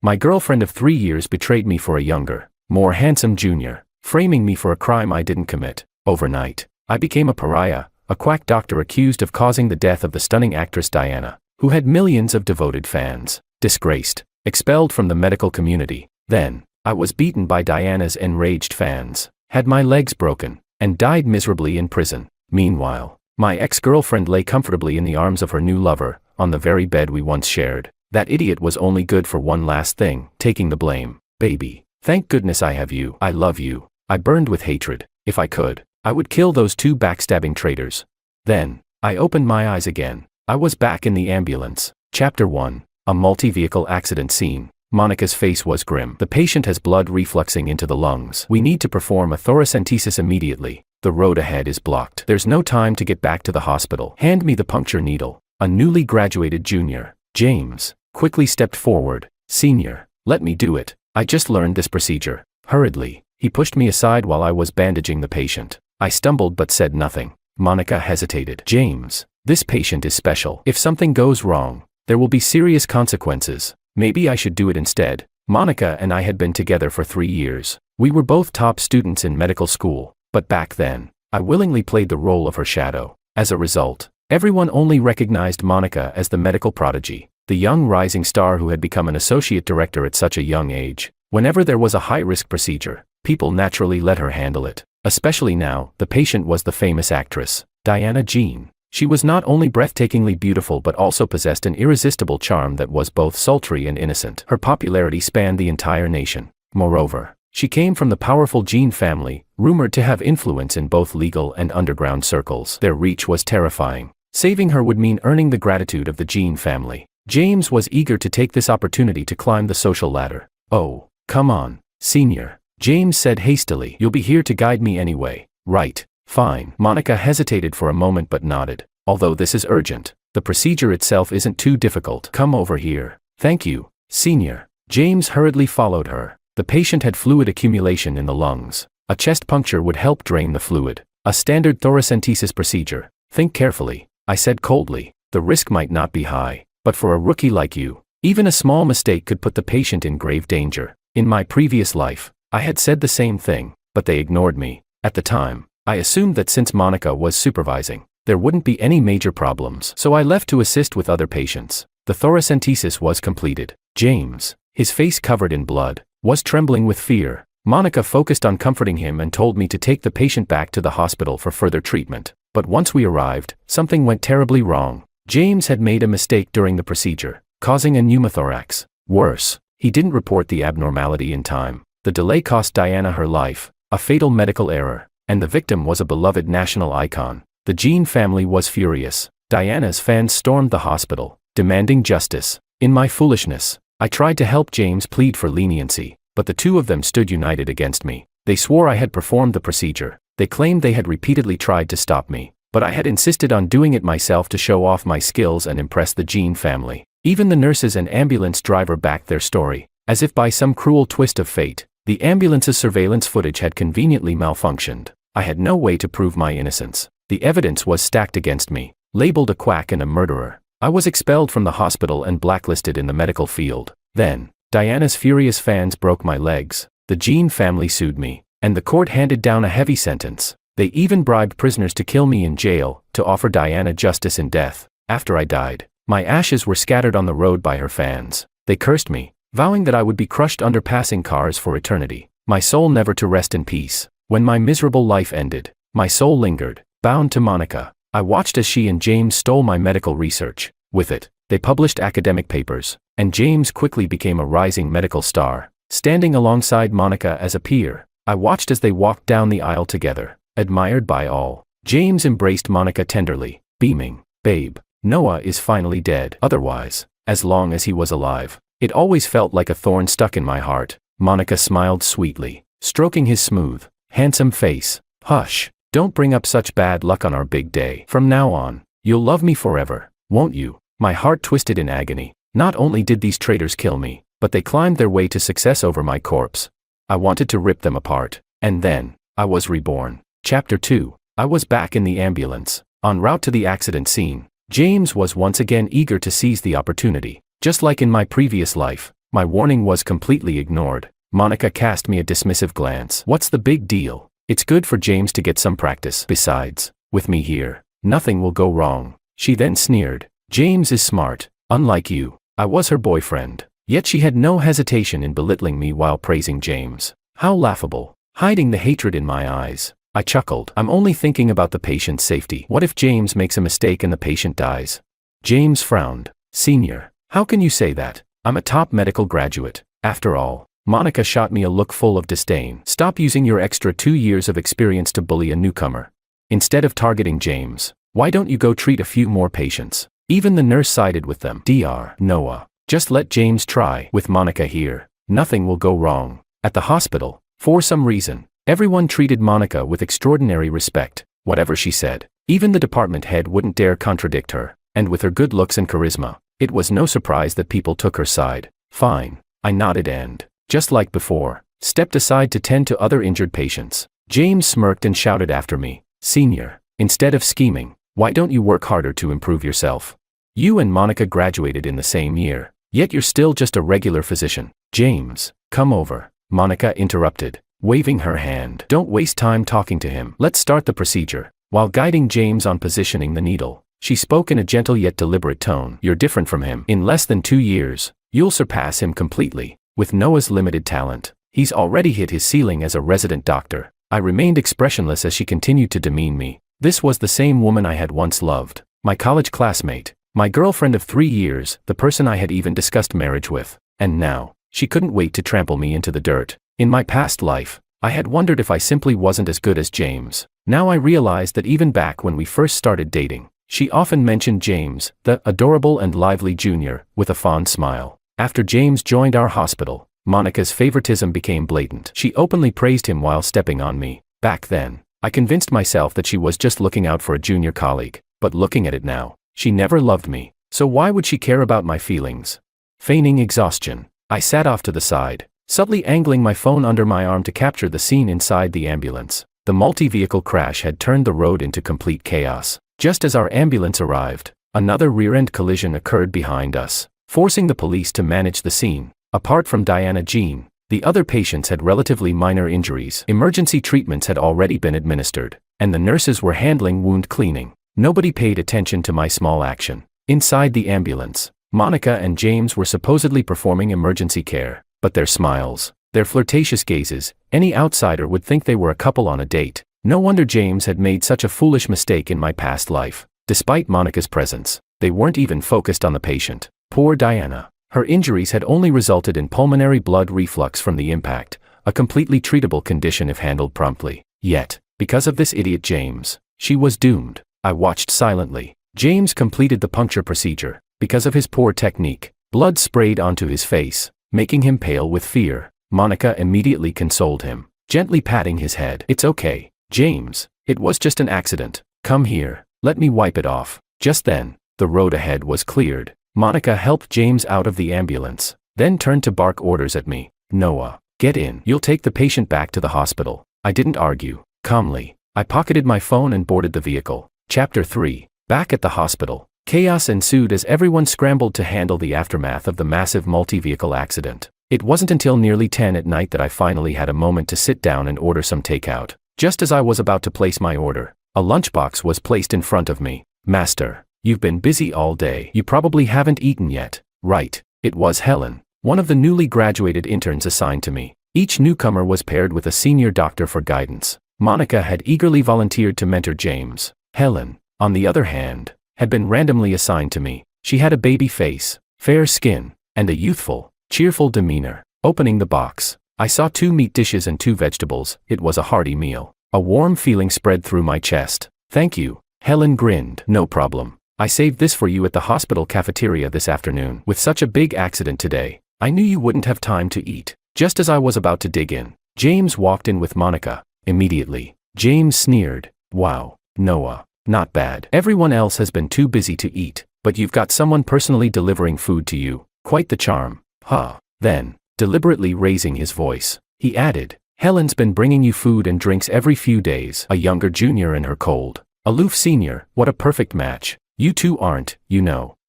My girlfriend of 3 years betrayed me for a younger, more handsome junior, framing me for a crime I didn't commit. Overnight, I became a pariah, a quack doctor accused of causing the death of the stunning actress Diana, who had millions of devoted fans. Disgraced, expelled from the medical community. Then, I was beaten by Diana's enraged fans, had my legs broken, and died miserably in prison. Meanwhile, my ex-girlfriend lay comfortably in the arms of her new lover, on the very bed we once shared. That idiot was only good for one last thing, taking the blame. Baby, thank goodness I have you. I love you. I burned with hatred. If I could, I would kill those two backstabbing traitors. Then, I opened my eyes again. I was back in the ambulance. Chapter 1. A multi-vehicle accident scene. Monica's face was grim. The patient has blood refluxing into the lungs. We need to perform a thoracentesis immediately. The road ahead is blocked. There's no time to get back to the hospital. Hand me the puncture needle. A newly graduated junior, James, quickly stepped forward. Senior, let me do it. I just learned this procedure. Hurriedly, he pushed me aside while I was bandaging the patient. I stumbled but said nothing. Monica hesitated. James, this patient is special. If something goes wrong, there will be serious consequences. Maybe I should do it instead. Monica and I had been together for 3 years. We were both top students in medical school, but back then, I willingly played the role of her shadow. As a result, everyone only recognized Monica as the medical prodigy, the young rising star who had become an associate director at such a young age. Whenever there was a high-risk procedure, people naturally let her handle it. Especially now, the patient was the famous actress, Diana Jean. She was not only breathtakingly beautiful but also possessed an irresistible charm that was both sultry and innocent. Her popularity spanned the entire nation. Moreover, she came from the powerful Jean family, rumored to have influence in both legal and underground circles. Their reach was terrifying. Saving her would mean earning the gratitude of the Jean family. James was eager to take this opportunity to climb the social ladder. Oh, come on, senior, James said hastily. You'll be here to guide me anyway, right? Fine. Monica hesitated for a moment but nodded. Although this is urgent, the procedure itself isn't too difficult. Come over here. Thank you, senior. James hurriedly followed her. The patient had fluid accumulation in the lungs. A chest puncture would help drain the fluid. A standard thoracentesis procedure. Think carefully, I said coldly. The risk might not be high, but for a rookie like you, even a small mistake could put the patient in grave danger. In my previous life, I had said the same thing, but they ignored me. At the time, I assumed that since Monica was supervising, there wouldn't be any major problems. So I left to assist with other patients. The thoracentesis was completed. James, his face covered in blood, was trembling with fear. Monica focused on comforting him and told me to take the patient back to the hospital for further treatment. But once we arrived, something went terribly wrong. James had made a mistake during the procedure, causing a pneumothorax. Worse, he didn't report the abnormality in time. The delay cost Diana her life, a fatal medical error. And the victim was a beloved national icon. The Jean family was furious. Diana's fans stormed the hospital, demanding justice. In my foolishness, I tried to help James plead for leniency, but the two of them stood united against me. They swore I had performed the procedure. They claimed they had repeatedly tried to stop me, but I had insisted on doing it myself to show off my skills and impress the Jean family. Even the nurses and ambulance driver backed their story. As if by some cruel twist of fate, the ambulance's surveillance footage had conveniently malfunctioned. I had no way to prove my innocence. The evidence was stacked against me, labeled a quack and a murderer. I was expelled from the hospital and blacklisted in the medical field. Then, Diana's furious fans broke my legs. The Jean family sued me, and the court handed down a heavy sentence. They even bribed prisoners to kill me in jail, to offer Diana justice in death. After I died, my ashes were scattered on the road by her fans. They cursed me, vowing that I would be crushed under passing cars for eternity, my soul never to rest in peace. When my miserable life ended, my soul lingered, bound to Monica. I watched as she and James stole my medical research. With it, they published academic papers, and James quickly became a rising medical star. Standing alongside Monica as a peer, I watched as they walked down the aisle together, admired by all. James embraced Monica tenderly, beaming. Babe, Noah is finally dead. Otherwise, as long as he was alive, it always felt like a thorn stuck in my heart. Monica smiled sweetly, stroking his smooth, handsome face. Hush, don't bring up such bad luck on our big day. From now on, you'll love me forever, won't you? My heart twisted in agony. Not only did these traitors kill me, but they climbed their way to success over my corpse. I wanted to rip them apart. And then, I was reborn. Chapter 2. I was back in the ambulance, en route to the accident scene. James was once again eager to seize the opportunity. Just like in my previous life, My warning was completely ignored. Monica cast me a dismissive glance. What's the big deal? It's good for James to get some practice. Besides, with me here, nothing will go wrong. She then sneered. James is smart, unlike you. I was her boyfriend. Yet she had no hesitation in belittling me while praising James. How laughable. Hiding the hatred in my eyes, I chuckled. I'm only thinking about the patient's safety. What if James makes a mistake and the patient dies? James frowned. Senior, how can you say that? I'm a top medical graduate. After all, Monica shot me a look full of disdain. Stop using your extra 2 years of experience to bully a newcomer. Instead of targeting James, why don't you go treat a few more patients? Even the nurse sided with them. Dr. Noah, just let James try. With Monica here, nothing will go wrong. At the hospital, for some reason, everyone treated Monica with extraordinary respect. Whatever she said, even the department head wouldn't dare contradict her. And with her good looks and charisma, it was no surprise that people took her side. Fine, I nodded and, just like before, stepped aside to tend to other injured patients. James smirked and shouted after me, Senior, instead of scheming, why don't you work harder to improve yourself? You and Monica graduated in the same year, yet you're still just a regular physician. James, come over, Monica interrupted, waving her hand. Don't waste time talking to him. Let's start the procedure. While guiding James on positioning the needle, she spoke in a gentle yet deliberate tone. You're different from him. In less than 2 years, you'll surpass him completely. With Noah's limited talent, he's already hit his ceiling as a resident doctor. I remained expressionless as she continued to demean me. This was the same woman I had once loved, my college classmate, my girlfriend of 3 years, the person I had even discussed marriage with. And now, she couldn't wait to trample me into the dirt. In my past life, I had wondered if I simply wasn't as good as James. Now I realized that even back when we first started dating, she often mentioned James, the adorable and lively junior, with a fond smile. After James joined our hospital, Monica's favoritism became blatant. She openly praised him while stepping on me. Back then, I convinced myself that she was just looking out for a junior colleague, but looking at it now, she never loved me, so why would she care about my feelings? Feigning exhaustion, I sat off to the side, subtly angling my phone under my arm to capture the scene inside the ambulance. The multi-vehicle crash had turned the road into complete chaos. Just as our ambulance arrived, another rear-end collision occurred behind us, forcing the police to manage the scene. Apart from Diana Jean, the other patients had relatively minor injuries. Emergency treatments had already been administered, and the nurses were handling wound cleaning. Nobody paid attention to my small action. Inside the ambulance, Monica and James were supposedly performing emergency care, but their smiles, their flirtatious gazes, any outsider would think they were a couple on a date. No wonder James had made such a foolish mistake in my past life. Despite Monica's presence, they weren't even focused on the patient. Poor Diana. Her injuries had only resulted in pulmonary blood reflux from the impact, a completely treatable condition if handled promptly. Yet, because of this idiot James, she was doomed. I watched silently. James completed the puncture procedure. Because of his poor technique, blood sprayed onto his face, making him pale with fear. Monica immediately consoled him, gently patting his head. It's okay, James, it was just an accident. Come here, let me wipe it off. Just then, the road ahead was cleared. Monica helped James out of the ambulance, then turned to bark orders at me. Noah, get in. You'll take the patient back to the hospital. I didn't argue. Calmly, I pocketed my phone and boarded the vehicle. Chapter 3. Back at the hospital, chaos ensued as everyone scrambled to handle the aftermath of the massive multi-vehicle accident. It wasn't until nearly 10 at night that I finally had a moment to sit down and order some takeout. Just as I was about to place my order, a lunchbox was placed in front of me. Master, you've been busy all day. You probably haven't eaten yet, right? It was Helen, one of the newly graduated interns assigned to me. Each newcomer was paired with a senior doctor for guidance. Monica had eagerly volunteered to mentor James. Helen, on the other hand, had been randomly assigned to me. She had a baby face, fair skin, and a youthful, cheerful demeanor. Opening the box, I saw 2 meat dishes and 2 vegetables. It was a hearty meal. A warm feeling spread through my chest. Thank you, Helen grinned. No problem. I saved this for you at the hospital cafeteria this afternoon. With such a big accident today, I knew you wouldn't have time to eat. Just as I was about to dig in, James walked in with Monica. Immediately, James sneered. Wow, Noah, not bad. Everyone else has been too busy to eat, but you've got someone personally delivering food to you. Quite the charm. Huh. Then, deliberately raising his voice, he added, Helen's been bringing you food and drinks every few days. A younger junior and her cold, aloof senior. What a perfect match. You two aren't,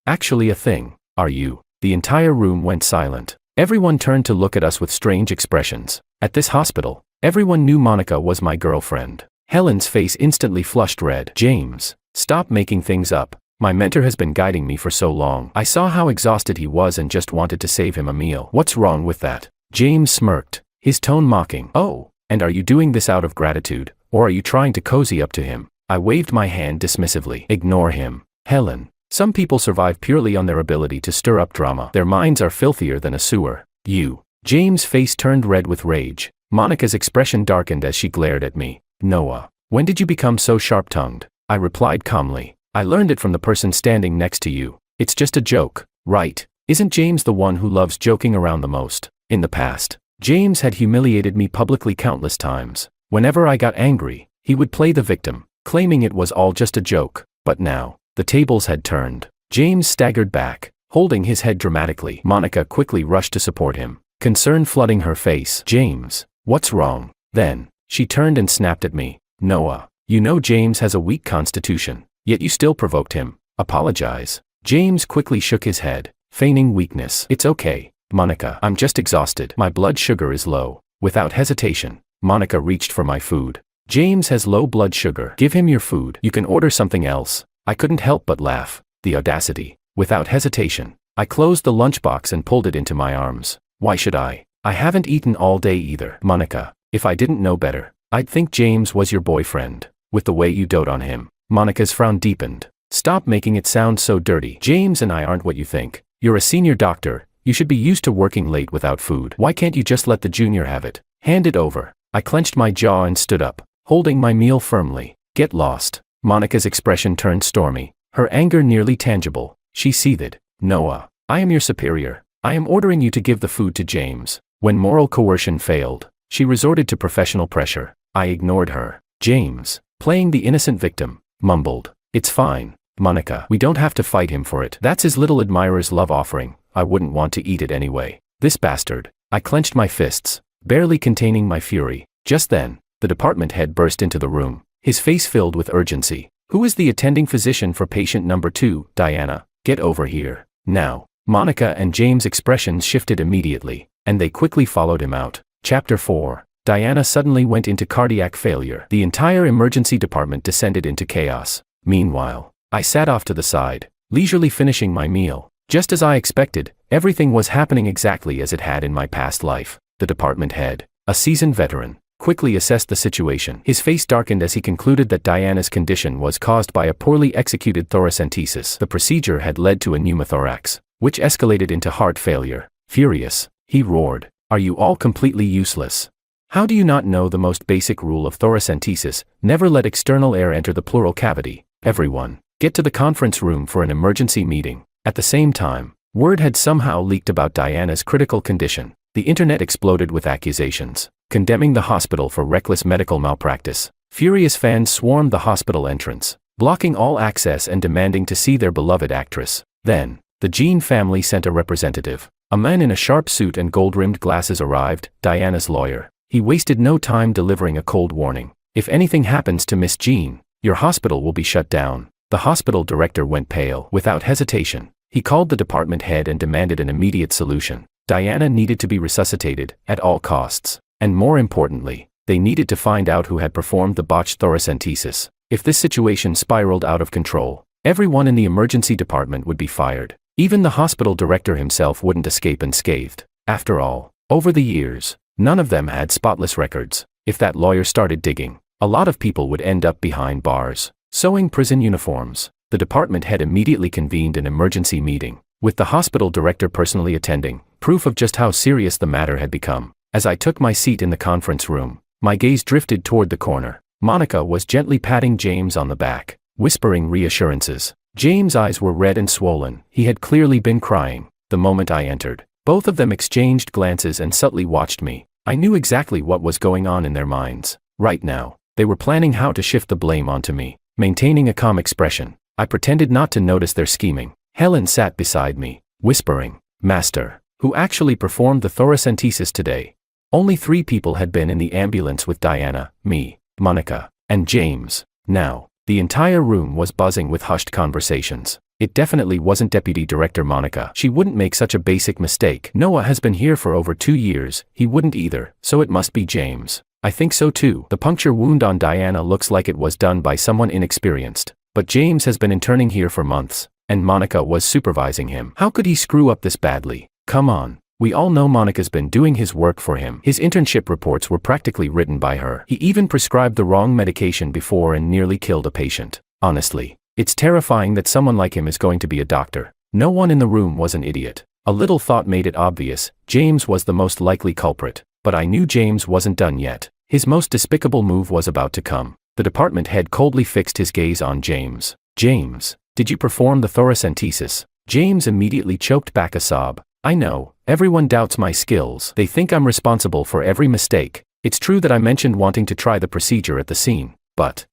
actually a thing, are you? The entire room went silent. Everyone turned to look at us with strange expressions. At this hospital, everyone knew Monica was my girlfriend. Helen's face instantly flushed red. James, stop making things up. My mentor has been guiding me for so long. I saw how exhausted he was and just wanted to save him a meal. What's wrong with that? James smirked, his tone mocking. Oh, and are you doing this out of gratitude, or are you trying to cozy up to him? I waved my hand dismissively. Ignore him. Helen, some people survive purely on their ability to stir up drama. Their minds are filthier than a sewer. You. James' face turned red with rage. Monica's expression darkened as she glared at me. Noah, when did you become so sharp-tongued? I replied calmly. I learned it from the person standing next to you. It's just a joke, right? Isn't James the one who loves joking around the most? In the past, James had humiliated me publicly countless times. Whenever I got angry, he would play the victim, claiming it was all just a joke. But now, the tables had turned. James staggered back, holding his head dramatically. Monica quickly rushed to support him, concern flooding her face. James, what's wrong? Then, she turned and snapped at me. Noah, you know James has a weak constitution, yet you still provoked him. Apologize. James quickly shook his head, feigning weakness. It's okay, Monica. I'm just exhausted. My blood sugar is low. Without hesitation, Monica reached for my food. James has low blood sugar. Give him your food. You can order something else. I couldn't help but laugh. The audacity. Without hesitation, I closed the lunchbox and pulled it into my arms. Why should I? I haven't eaten all day either. Monica, if I didn't know better, I'd think James was your boyfriend. With the way you dote on him. Monica's frown deepened. Stop making it sound so dirty. James and I aren't what you think. You're a senior doctor. You should be used to working late without food. Why can't you just let the junior have it? Hand it over. I clenched my jaw and stood up, holding my meal firmly. Get lost. Monica's expression turned stormy, her anger nearly tangible. She seethed. Noah, I am your superior. I am ordering you to give the food to James. When moral coercion failed, she resorted to professional pressure. I ignored her. James, playing the innocent victim, mumbled. It's fine, Monica. We don't have to fight him for it. That's his little admirer's love offering. I wouldn't want to eat it anyway. This bastard. I clenched my fists, barely containing my fury. Just then, the department head burst into the room, his face filled with urgency. Who is the attending physician for patient number 2, Diana? Get over here. Now. Monica and James' expressions shifted immediately, and they quickly followed him out. Chapter 4. Diana suddenly went into cardiac failure. The entire emergency department descended into chaos. Meanwhile, I sat off to the side, leisurely finishing my meal. Just as I expected, everything was happening exactly as it had in my past life. The department head, a seasoned veteran, quickly assessed the situation. His face darkened as he concluded that Diana's condition was caused by a poorly executed thoracentesis. The procedure had led to a pneumothorax, which escalated into heart failure. Furious, he roared, "Are you all completely useless? How do you not know the most basic rule of thoracentesis? Never let external air enter the pleural cavity. Everyone, get to the conference room for an emergency meeting." At the same time, word had somehow leaked about Diana's critical condition. The internet exploded with accusations, condemning the hospital for reckless medical malpractice. Furious fans swarmed the hospital entrance, blocking all access and demanding to see their beloved actress. Then, the Jean family sent a representative. A man in a sharp suit and gold-rimmed glasses arrived, Diana's lawyer. He wasted no time delivering a cold warning. If anything happens to Miss Jean, your hospital will be shut down. The hospital director went pale. Without hesitation, he called the department head and demanded an immediate solution. Diana needed to be resuscitated, at all costs. And more importantly, they needed to find out who had performed the botched thoracentesis. If this situation spiraled out of control, everyone in the emergency department would be fired. Even the hospital director himself wouldn't escape unscathed. After all, over the years, none of them had spotless records. If that lawyer started digging, a lot of people would end up behind bars, sewing prison uniforms. The department head immediately convened an emergency meeting, with the hospital director personally attending, proof of just how serious the matter had become. As I took my seat in the conference room, my gaze drifted toward the corner. Monica was gently patting James on the back, whispering reassurances. James' eyes were red and swollen. He had clearly been crying. The moment I entered, both of them exchanged glances and subtly watched me. I knew exactly what was going on in their minds. Right now, they were planning how to shift the blame onto me. Maintaining a calm expression, I pretended not to notice their scheming. Helen sat beside me, whispering, "Master, who actually performed the thoracentesis today?" Only 3 people had been in the ambulance with Diana, me, Monica, and James. Now, the entire room was buzzing with hushed conversations. It definitely wasn't Deputy Director Monica. She wouldn't make such a basic mistake. Noah has been here for over 2 years, he wouldn't either, so it must be James. I think so too. The puncture wound on Diana looks like it was done by someone inexperienced. But James has been interning here for months, and Monica was supervising him. How could he screw up this badly? Come on. We all know Monica's been doing his work for him. His internship reports were practically written by her. He even prescribed the wrong medication before and nearly killed a patient. Honestly, it's terrifying that someone like him is going to be a doctor. No one in the room was an idiot. A little thought made it obvious. James was the most likely culprit. But I knew James wasn't done yet. His most despicable move was about to come. The department head coldly fixed his gaze on James. James, did you perform the thoracentesis? James immediately choked back a sob. I know, everyone doubts my skills. They think I'm responsible for every mistake. It's true that I mentioned wanting to try the procedure at the scene, but...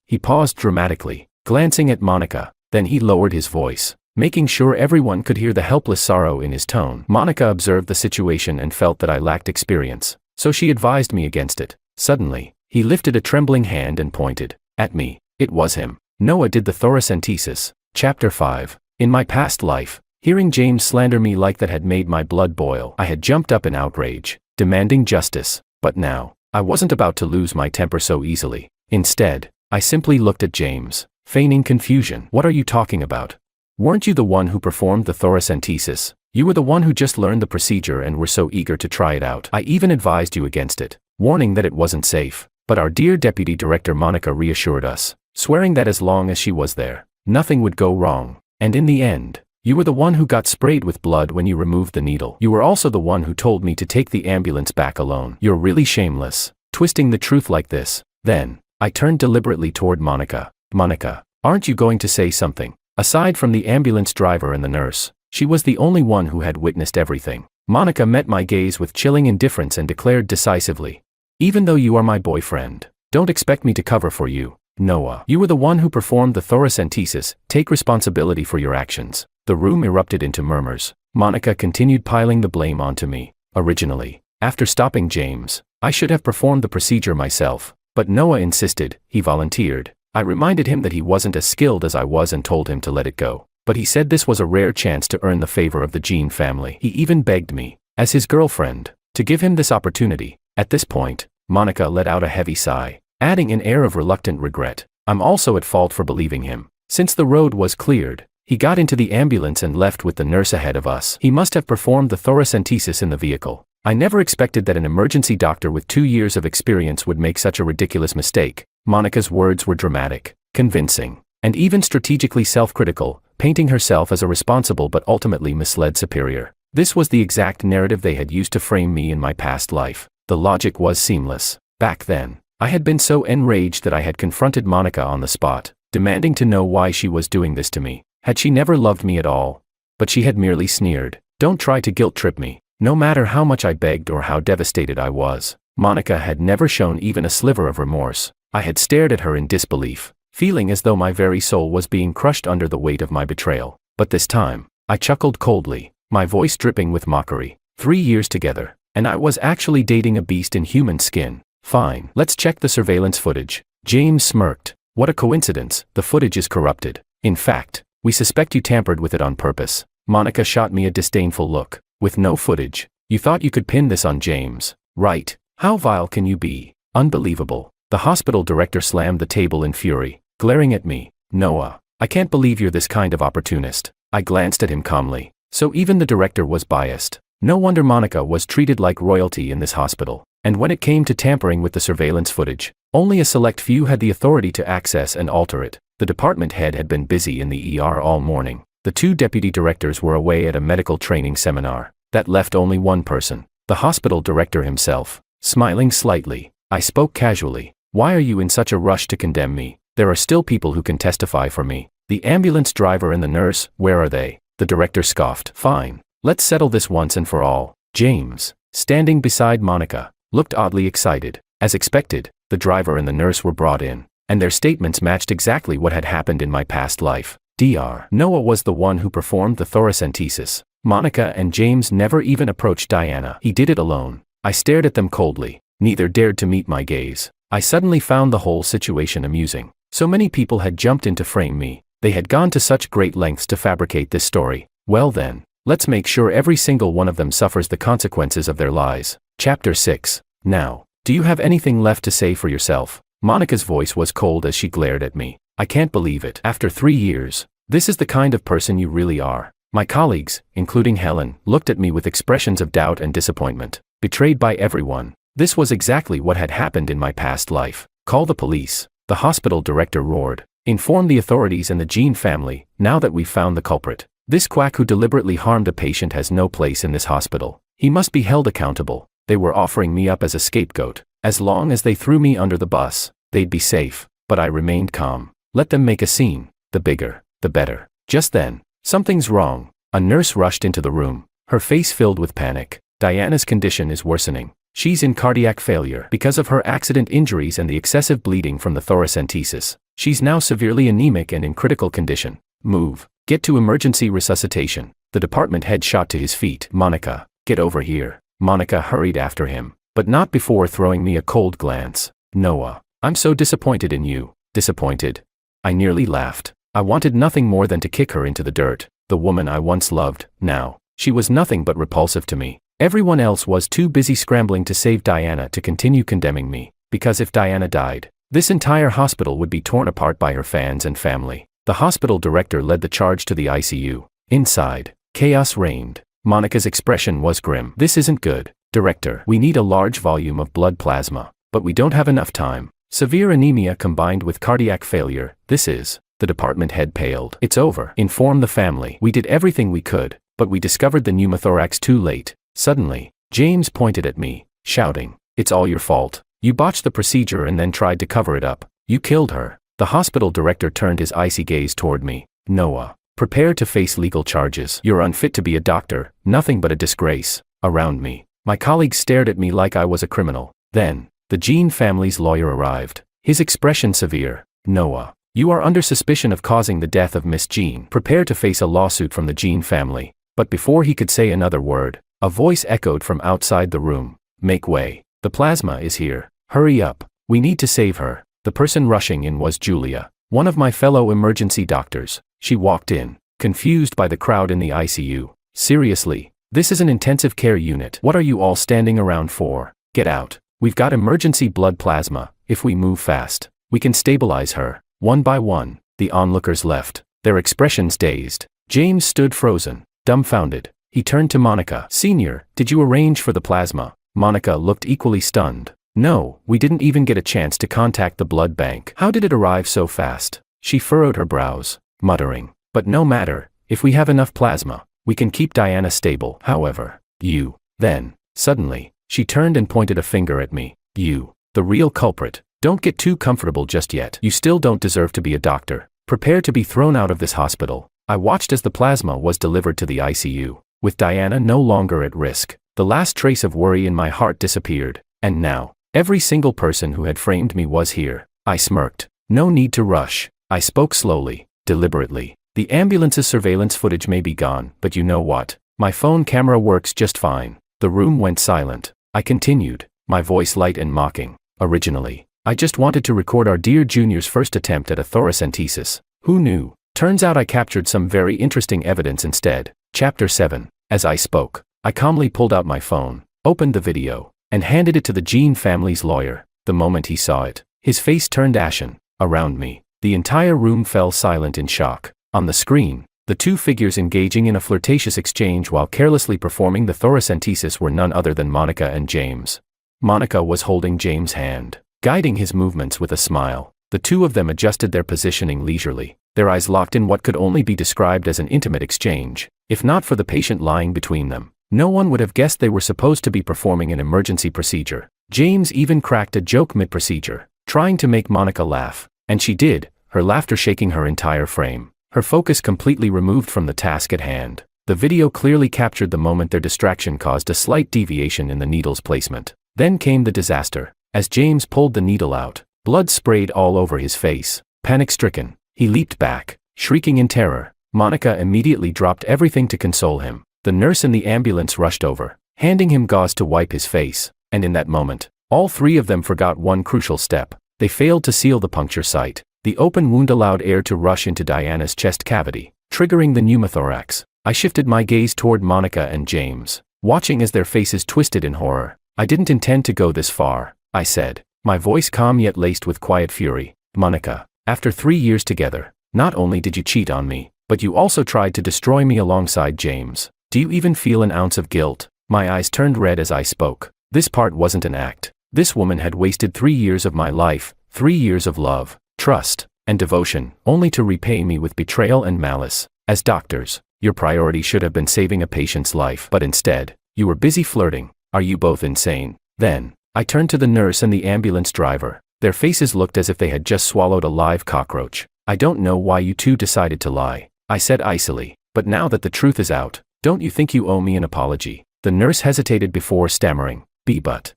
He paused dramatically, glancing at Monica, then he lowered his voice, making sure everyone could hear the helpless sorrow in his tone. Monica observed the situation and felt that I lacked experience, so she advised me against it. Suddenly, he lifted a trembling hand and pointed at me. It was him. Noah did the thoracentesis. Chapter 5. In my past life, hearing James slander me like that had made my blood boil. I had jumped up in outrage, demanding justice, but now, I wasn't about to lose my temper so easily. Instead, I simply looked at James, feigning confusion. What are you talking about? Weren't you the one who performed the thoracentesis? You were the one who just learned the procedure and were so eager to try it out. I even advised you against it, warning that it wasn't safe. But our dear Deputy Director Monica reassured us, swearing that as long as she was there, nothing would go wrong. And in the end, you were the one who got sprayed with blood when you removed the needle. You were also the one who told me to take the ambulance back alone. You're really shameless, twisting the truth like this. Then, I turned deliberately toward Monica. Monica, aren't you going to say something? Aside from the ambulance driver and the nurse, she was the only one who had witnessed everything. Monica met my gaze with chilling indifference and declared decisively, even though you are my boyfriend, don't expect me to cover for you. Noah, you were the one who performed the thoracentesis, take responsibility for your actions. The room erupted into murmurs. Monica continued piling the blame onto me. Originally, after stopping James, I should have performed the procedure myself, but Noah insisted. He volunteered. I reminded him that he wasn't as skilled as I was and told him to let it go. But he said this was a rare chance to earn the favor of the Jean family. He even begged me, as his girlfriend, to give him this opportunity. At this point, Monica let out a heavy sigh, adding an air of reluctant regret. I'm also at fault for believing him. Since the road was cleared, he got into the ambulance and left with the nurse ahead of us. He must have performed the thoracentesis in the vehicle. I never expected that an emergency doctor with 2 years of experience would make such a ridiculous mistake. Monica's words were dramatic, convincing, and even strategically self-critical, painting herself as a responsible but ultimately misled superior. This was the exact narrative they had used to frame me in my past life. The logic was seamless. Back then, I had been so enraged that I had confronted Monica on the spot, demanding to know why she was doing this to me. Had she never loved me at all? But she had merely sneered. Don't try to guilt-trip me. No matter how much I begged or how devastated I was, Monica had never shown even a sliver of remorse. I had stared at her in disbelief, feeling as though my very soul was being crushed under the weight of my betrayal. But this time, I chuckled coldly, my voice dripping with mockery. 3 years together, and I was actually dating a beast in human skin. Fine, let's check the surveillance footage. James smirked. What a coincidence, the footage is corrupted. In fact, we suspect you tampered with it on purpose. Monica shot me a disdainful look. With no footage, you thought you could pin this on James, right? How vile can you be? Unbelievable. The hospital director slammed the table in fury, glaring at me. Noah, I can't believe you're this kind of opportunist. I glanced at him calmly. So even the director was biased. No wonder Monica was treated like royalty in this hospital. And when it came to tampering with the surveillance footage, only a select few had the authority to access and alter it. The department head had been busy in the ER all morning. The 2 deputy directors were away at a medical training seminar. That left only one person, the hospital director himself. Smiling slightly, I spoke casually. Why are you in such a rush to condemn me? There are still people who can testify for me. The ambulance driver and the nurse, where are they? The director scoffed. Fine, let's settle this once and for all. James, standing beside Monica, looked oddly excited. As expected, the driver and the nurse were brought in, and their statements matched exactly what had happened in my past life. Dr. Noah was the one who performed the thoracentesis. Monica and James never even approached Diana. He did it alone. I stared at them coldly. Neither dared to meet my gaze. I suddenly found the whole situation amusing. So many people had jumped in to frame me, They had gone to such great lengths to fabricate this story. Well then, let's make sure every single one of them suffers the consequences of their lies. Chapter 6. Now, do you have anything left to say for yourself? Monica's voice was cold as she glared at me. I can't believe it. After 3 years, this is the kind of person you really are. My colleagues, including Helen, looked at me with expressions of doubt and disappointment. Betrayed by everyone. This was exactly what had happened in my past life. Call the police. The hospital director roared. Inform the authorities and the Jean family, now that we've found the culprit. This quack who deliberately harmed a patient has no place in this hospital. He must be held accountable. They were offering me up as a scapegoat. As long as they threw me under the bus, they'd be safe. But I remained calm. Let them make a scene. The bigger, the better. Just then, something's wrong. A nurse rushed into the room, her face filled with panic. Diana's condition is worsening. She's in cardiac failure because of her accident injuries and the excessive bleeding from the thoracentesis. She's now severely anemic and in critical condition. Move. Get to emergency resuscitation. The department head shot to his feet. Monica, get over here. Monica hurried after him, but not before throwing me a cold glance. Noah, I'm so disappointed in you. Disappointed? I nearly laughed. I wanted nothing more than to kick her into the dirt. The woman I once loved, now, she was nothing but repulsive to me. Everyone else was too busy scrambling to save Diana to continue condemning me, because if Diana died, this entire hospital would be torn apart by her fans and family. The hospital director led the charge to the ICU. Inside, chaos reigned. Monica's expression was grim. This isn't good. Director, we need a large volume of blood plasma, but we don't have enough time. Severe anemia combined with cardiac failure, this is. The department head paled. It's over. Inform the family. We did everything we could, but we discovered the pneumothorax too late. Suddenly, James pointed at me, shouting, "It's all your fault. You botched the procedure and then tried to cover it up. You killed her." The hospital director turned his icy gaze toward me. Noah, prepare to face legal charges. You're unfit to be a doctor, nothing but a disgrace. Around me, my colleagues stared at me like I was a criminal. Then, the Jean family's lawyer arrived. His expression severe. Noah, you are under suspicion of causing the death of Miss Jean. Prepare to face a lawsuit from the Jean family. But before he could say another word, a voice echoed from outside the room. Make way. The plasma is here. Hurry up. We need to save her. The person rushing in was Julia, one of my fellow emergency doctors. She walked in, confused by the crowd in the ICU. Seriously, this is an intensive care unit. What are you all standing around for? Get out. We've got emergency blood plasma. If we move fast, we can stabilize her. One by one, the onlookers left, their expressions dazed. James stood frozen, dumbfounded. He turned to Monica. Senior, did you arrange for the plasma? Monica looked equally stunned. No, we didn't even get a chance to contact the blood bank. How did it arrive so fast? She furrowed her brows, muttering. But no matter, if we have enough plasma, we can keep Diana stable. However, you. Then, suddenly, she turned and pointed a finger at me. You, the real culprit. Don't get too comfortable just yet. You still don't deserve to be a doctor. Prepare to be thrown out of this hospital. I watched as the plasma was delivered to the ICU. With Diana no longer at risk, the last trace of worry in my heart disappeared. And now, every single person who had framed me was here. I smirked. No need to rush. I spoke slowly, deliberately. The ambulance's surveillance footage may be gone, but you know what? My phone camera works just fine. The room went silent. I continued, my voice light and mocking. Originally, I just wanted to record our dear Junior's first attempt at a thoracentesis. Who knew? Turns out I captured some very interesting evidence instead. Chapter 7. As I spoke, I calmly pulled out my phone, opened the video, and handed it to the Jean family's lawyer. The moment he saw it, his face turned ashen. Around me, the entire room fell silent in shock. On the screen, the two figures engaging in a flirtatious exchange while carelessly performing the thoracentesis were none other than Monica and James. Monica was holding James' hand, guiding his movements with a smile. The two of them adjusted their positioning leisurely, their eyes locked in what could only be described as an intimate exchange. If not for the patient lying between them, no one would have guessed they were supposed to be performing an emergency procedure. James even cracked a joke mid-procedure, trying to make Monica laugh. And she did, her laughter shaking her entire frame, her focus completely removed from the task at hand. The video clearly captured the moment their distraction caused a slight deviation in the needle's placement. Then came the disaster. As James pulled the needle out, blood sprayed all over his face. Panic-stricken, he leaped back, shrieking in terror. Monica immediately dropped everything to console him. The nurse in the ambulance rushed over, handing him gauze to wipe his face. And in that moment, all three of them forgot one crucial step. They failed to seal the puncture site. The open wound allowed air to rush into Diana's chest cavity, triggering the pneumothorax. I shifted my gaze toward Monica and James, watching as their faces twisted in horror. "I didn't intend to go this far," I said, my voice calm yet laced with quiet fury. "Monica, after 3 years together, not only did you cheat on me, but you also tried to destroy me alongside James. Do you even feel an ounce of guilt?" My eyes turned red as I spoke. This part wasn't an act. This woman had wasted 3 years of my life, 3 years of love, trust, and devotion, only to repay me with betrayal and malice. As doctors, your priority should have been saving a patient's life, but instead, you were busy flirting. Are you both insane? Then, I turned to the nurse and the ambulance driver. Their faces looked as if they had just swallowed a live cockroach. "I don't know why you two decided to lie," I said icily, "but now that the truth is out, don't you think you owe me an apology?" The nurse hesitated before stammering, But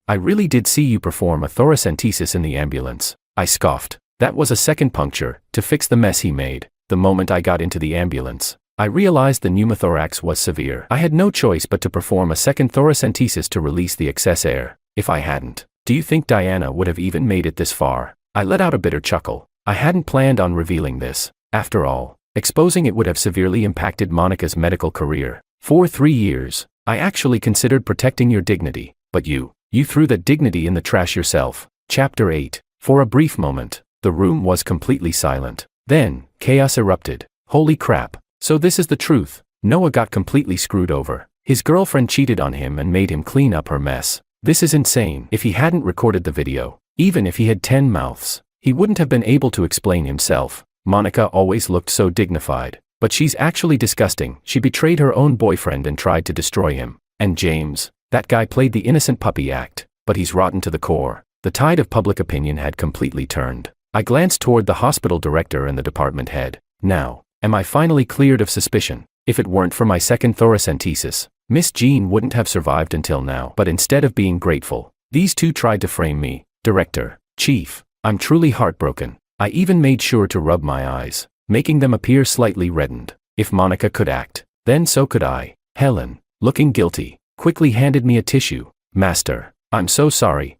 I really did see you perform a thoracentesis in the ambulance." I scoffed. "That was a second puncture, to fix the mess he made." The moment I got into the ambulance, I realized the pneumothorax was severe. I had no choice but to perform a second thoracentesis to release the excess air. If I hadn't, do you think Diana would have even made it this far? I let out a bitter chuckle. I hadn't planned on revealing this. After all, exposing it would have severely impacted Monica's medical career. For 3 years, I actually considered protecting your dignity, but you threw that dignity in the trash yourself. Chapter 8. For a brief moment, the room was completely silent. Then, chaos erupted. Holy crap. So this is the truth. Noah got completely screwed over. His girlfriend cheated on him and made him clean up her mess. This is insane. If he hadn't recorded the video, even if he had 10 mouths, he wouldn't have been able to explain himself. Monica always looked so dignified. But she's actually disgusting. She betrayed her own boyfriend and tried to destroy him. And James, that guy played the innocent puppy act, but he's rotten to the core. The tide of public opinion had completely turned. I glanced toward the hospital director and the department head. Now, am I finally cleared of suspicion? If it weren't for my second thoracentesis, Miss Jean wouldn't have survived until now. But instead of being grateful, these two tried to frame me. Director, Chief, I'm truly heartbroken. I even made sure to rub my eyes, making them appear slightly reddened. If Monica could act, then so could I. Helen, looking guilty, quickly handed me a tissue. "Master, I'm so sorry.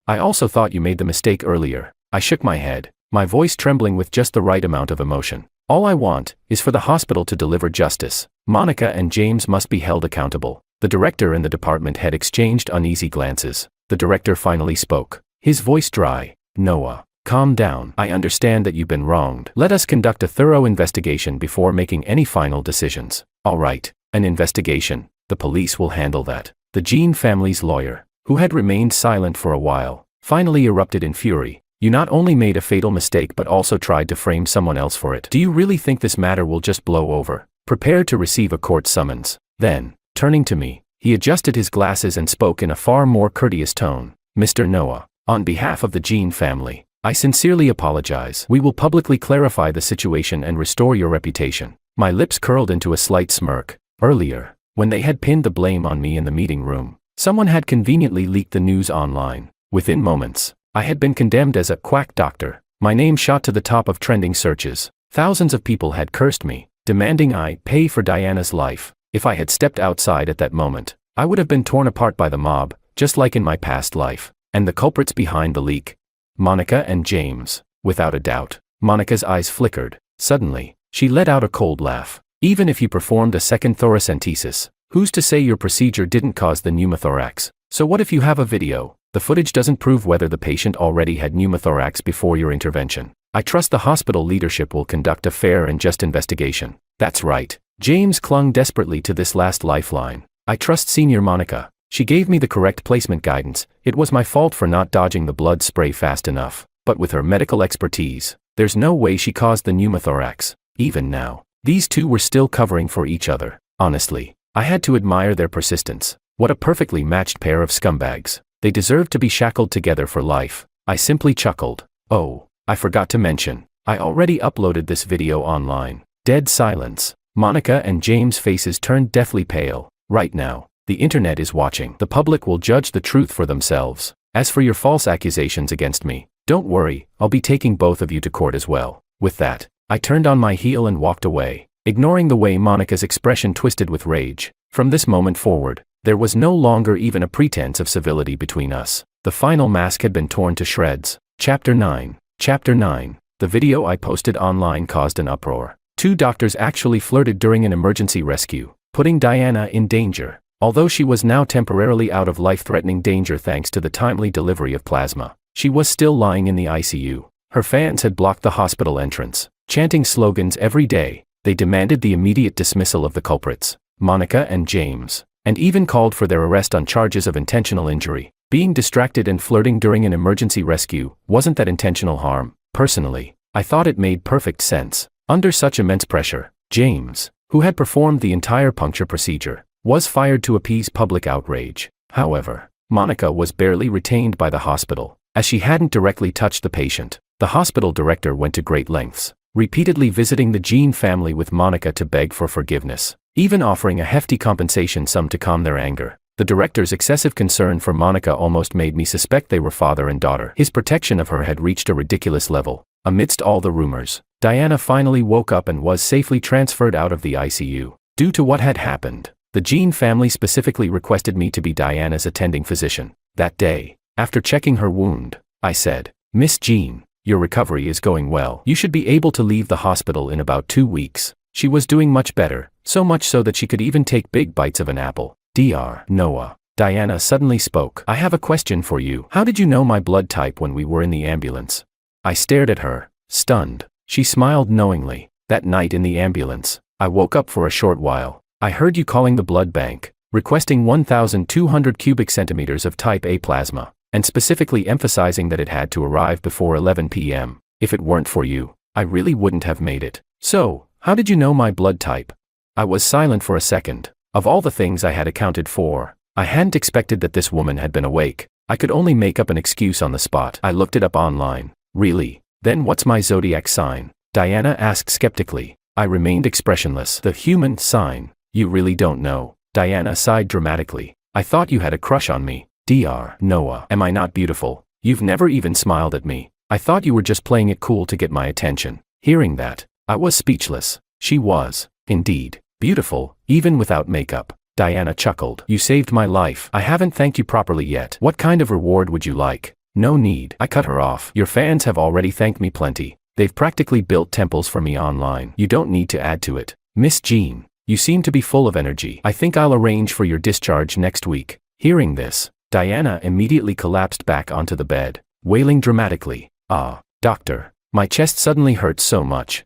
I also thought you made the mistake earlier." I shook my head, my voice trembling with just the right amount of emotion. "All I want is for the hospital to deliver justice. Monica and James must be held accountable." The director and the department head exchanged uneasy glances. The director finally spoke, his voice dry. "Noah, calm down. I understand that you've been wronged. Let us conduct a thorough investigation before making any final decisions." "All right, an investigation. The police will handle that." The Jean family's lawyer, who had remained silent for a while, finally erupted in fury. "You not only made a fatal mistake but also tried to frame someone else for it. Do you really think this matter will just blow over? Prepare to receive a court summons." Then, turning to me, he adjusted his glasses and spoke in a far more courteous tone. "Mr. Noah, on behalf of the Jean family, I sincerely apologize. We will publicly clarify the situation and restore your reputation." My lips curled into a slight smirk. Earlier, when they had pinned the blame on me in the meeting room, someone had conveniently leaked the news online. Within moments, I had been condemned as a quack doctor. My name shot to the top of trending searches. Thousands of people had cursed me, demanding I pay for Diana's life. If I had stepped outside at that moment, I would have been torn apart by the mob, just like in my past life. And the culprits behind the leak? Monica and James, without a doubt. Monica's eyes flickered. Suddenly, she let out a cold laugh. "Even if you performed a second thoracentesis, who's to say your procedure didn't cause the pneumothorax? So what if you have a video? The footage doesn't prove whether the patient already had pneumothorax before your intervention. I trust the hospital leadership will conduct a fair and just investigation." "That's right." James clung desperately to this last lifeline. "I trust Senior Monica. She gave me the correct placement guidance. It was my fault for not dodging the blood spray fast enough. But with her medical expertise, there's no way she caused the pneumothorax." Even now, these two were still covering for each other. Honestly, I had to admire their persistence. What a perfectly matched pair of scumbags. They deserved to be shackled together for life. I simply chuckled. "Oh, I forgot to mention, I already uploaded this video online." Dead silence. Monica and James' faces turned deathly pale. Right now, the internet is watching. The public will judge the truth for themselves. As for your false accusations against me, don't worry, I'll be taking both of you to court as well. With that, I turned on my heel and walked away, ignoring the way Monica's expression twisted with rage. From this moment forward, there was no longer even a pretense of civility between us. The final mask had been torn to shreds. Chapter 9. Chapter 9. The video I posted online caused an uproar. 2 doctors actually flirted during an emergency rescue, putting Diana in danger. Although she was now temporarily out of life-threatening danger thanks to the timely delivery of plasma, she was still lying in the ICU. Her fans had blocked the hospital entrance, chanting slogans every day. They demanded the immediate dismissal of the culprits, Monica and James, and even called for their arrest on charges of intentional injury. Being distracted and flirting during an emergency rescue, wasn't that intentional harm? Personally, I thought it made perfect sense. Under such immense pressure, James, who had performed the entire puncture procedure, was fired to appease public outrage. However, Monica was barely retained by the hospital, as she hadn't directly touched the patient. The hospital director went to great lengths, repeatedly visiting the Jean family with Monica to beg for forgiveness, even offering a hefty compensation sum to calm their anger. The director's excessive concern for Monica almost made me suspect they were father and daughter. His protection of her had reached a ridiculous level. Amidst all the rumors, Diana finally woke up and was safely transferred out of the ICU. Due to what had happened, the Jean family specifically requested me to be Diana's attending physician. That day, after checking her wound, I said, "Miss Jean, your recovery is going well. You should be able to leave the hospital in about 2 weeks." She was doing much better, so much so that she could even take big bites of an apple. Dr. Noah. Diana suddenly spoke. "I have a question for you. How did you know my blood type when we were in the ambulance?" I stared at her, stunned. She smiled knowingly. "That night in the ambulance, I woke up for a short while. I heard you calling the blood bank, requesting 1,200 cubic centimeters of type A plasma, and specifically emphasizing that it had to arrive before 11 p.m. If it weren't for you, I really wouldn't have made it. So, how did you know my blood type?" I was silent for a second. Of all the things I had accounted for, I hadn't expected that this woman had been awake. I could only make up an excuse on the spot. "I looked it up online." "Really? Then what's my zodiac sign?" Diana asked skeptically. I remained expressionless. "The human sign. You really don't know." Diana sighed dramatically. "I thought you had a crush on me." Dr. Noah. "Am I not beautiful? You've never even smiled at me. I thought you were just playing it cool to get my attention." Hearing that, I was speechless. She was, indeed, beautiful, even without makeup. Diana chuckled. "You saved my life. I haven't thanked you properly yet. What kind of reward would you like?" "No need." I cut her off. "Your fans have already thanked me plenty. They've practically built temples for me online. You don't need to add to it." "Miss Jean, you seem to be full of energy. I think I'll arrange for your discharge next week." Hearing this, Diana immediately collapsed back onto the bed, wailing dramatically. "Ah, doctor, my chest suddenly hurts so much.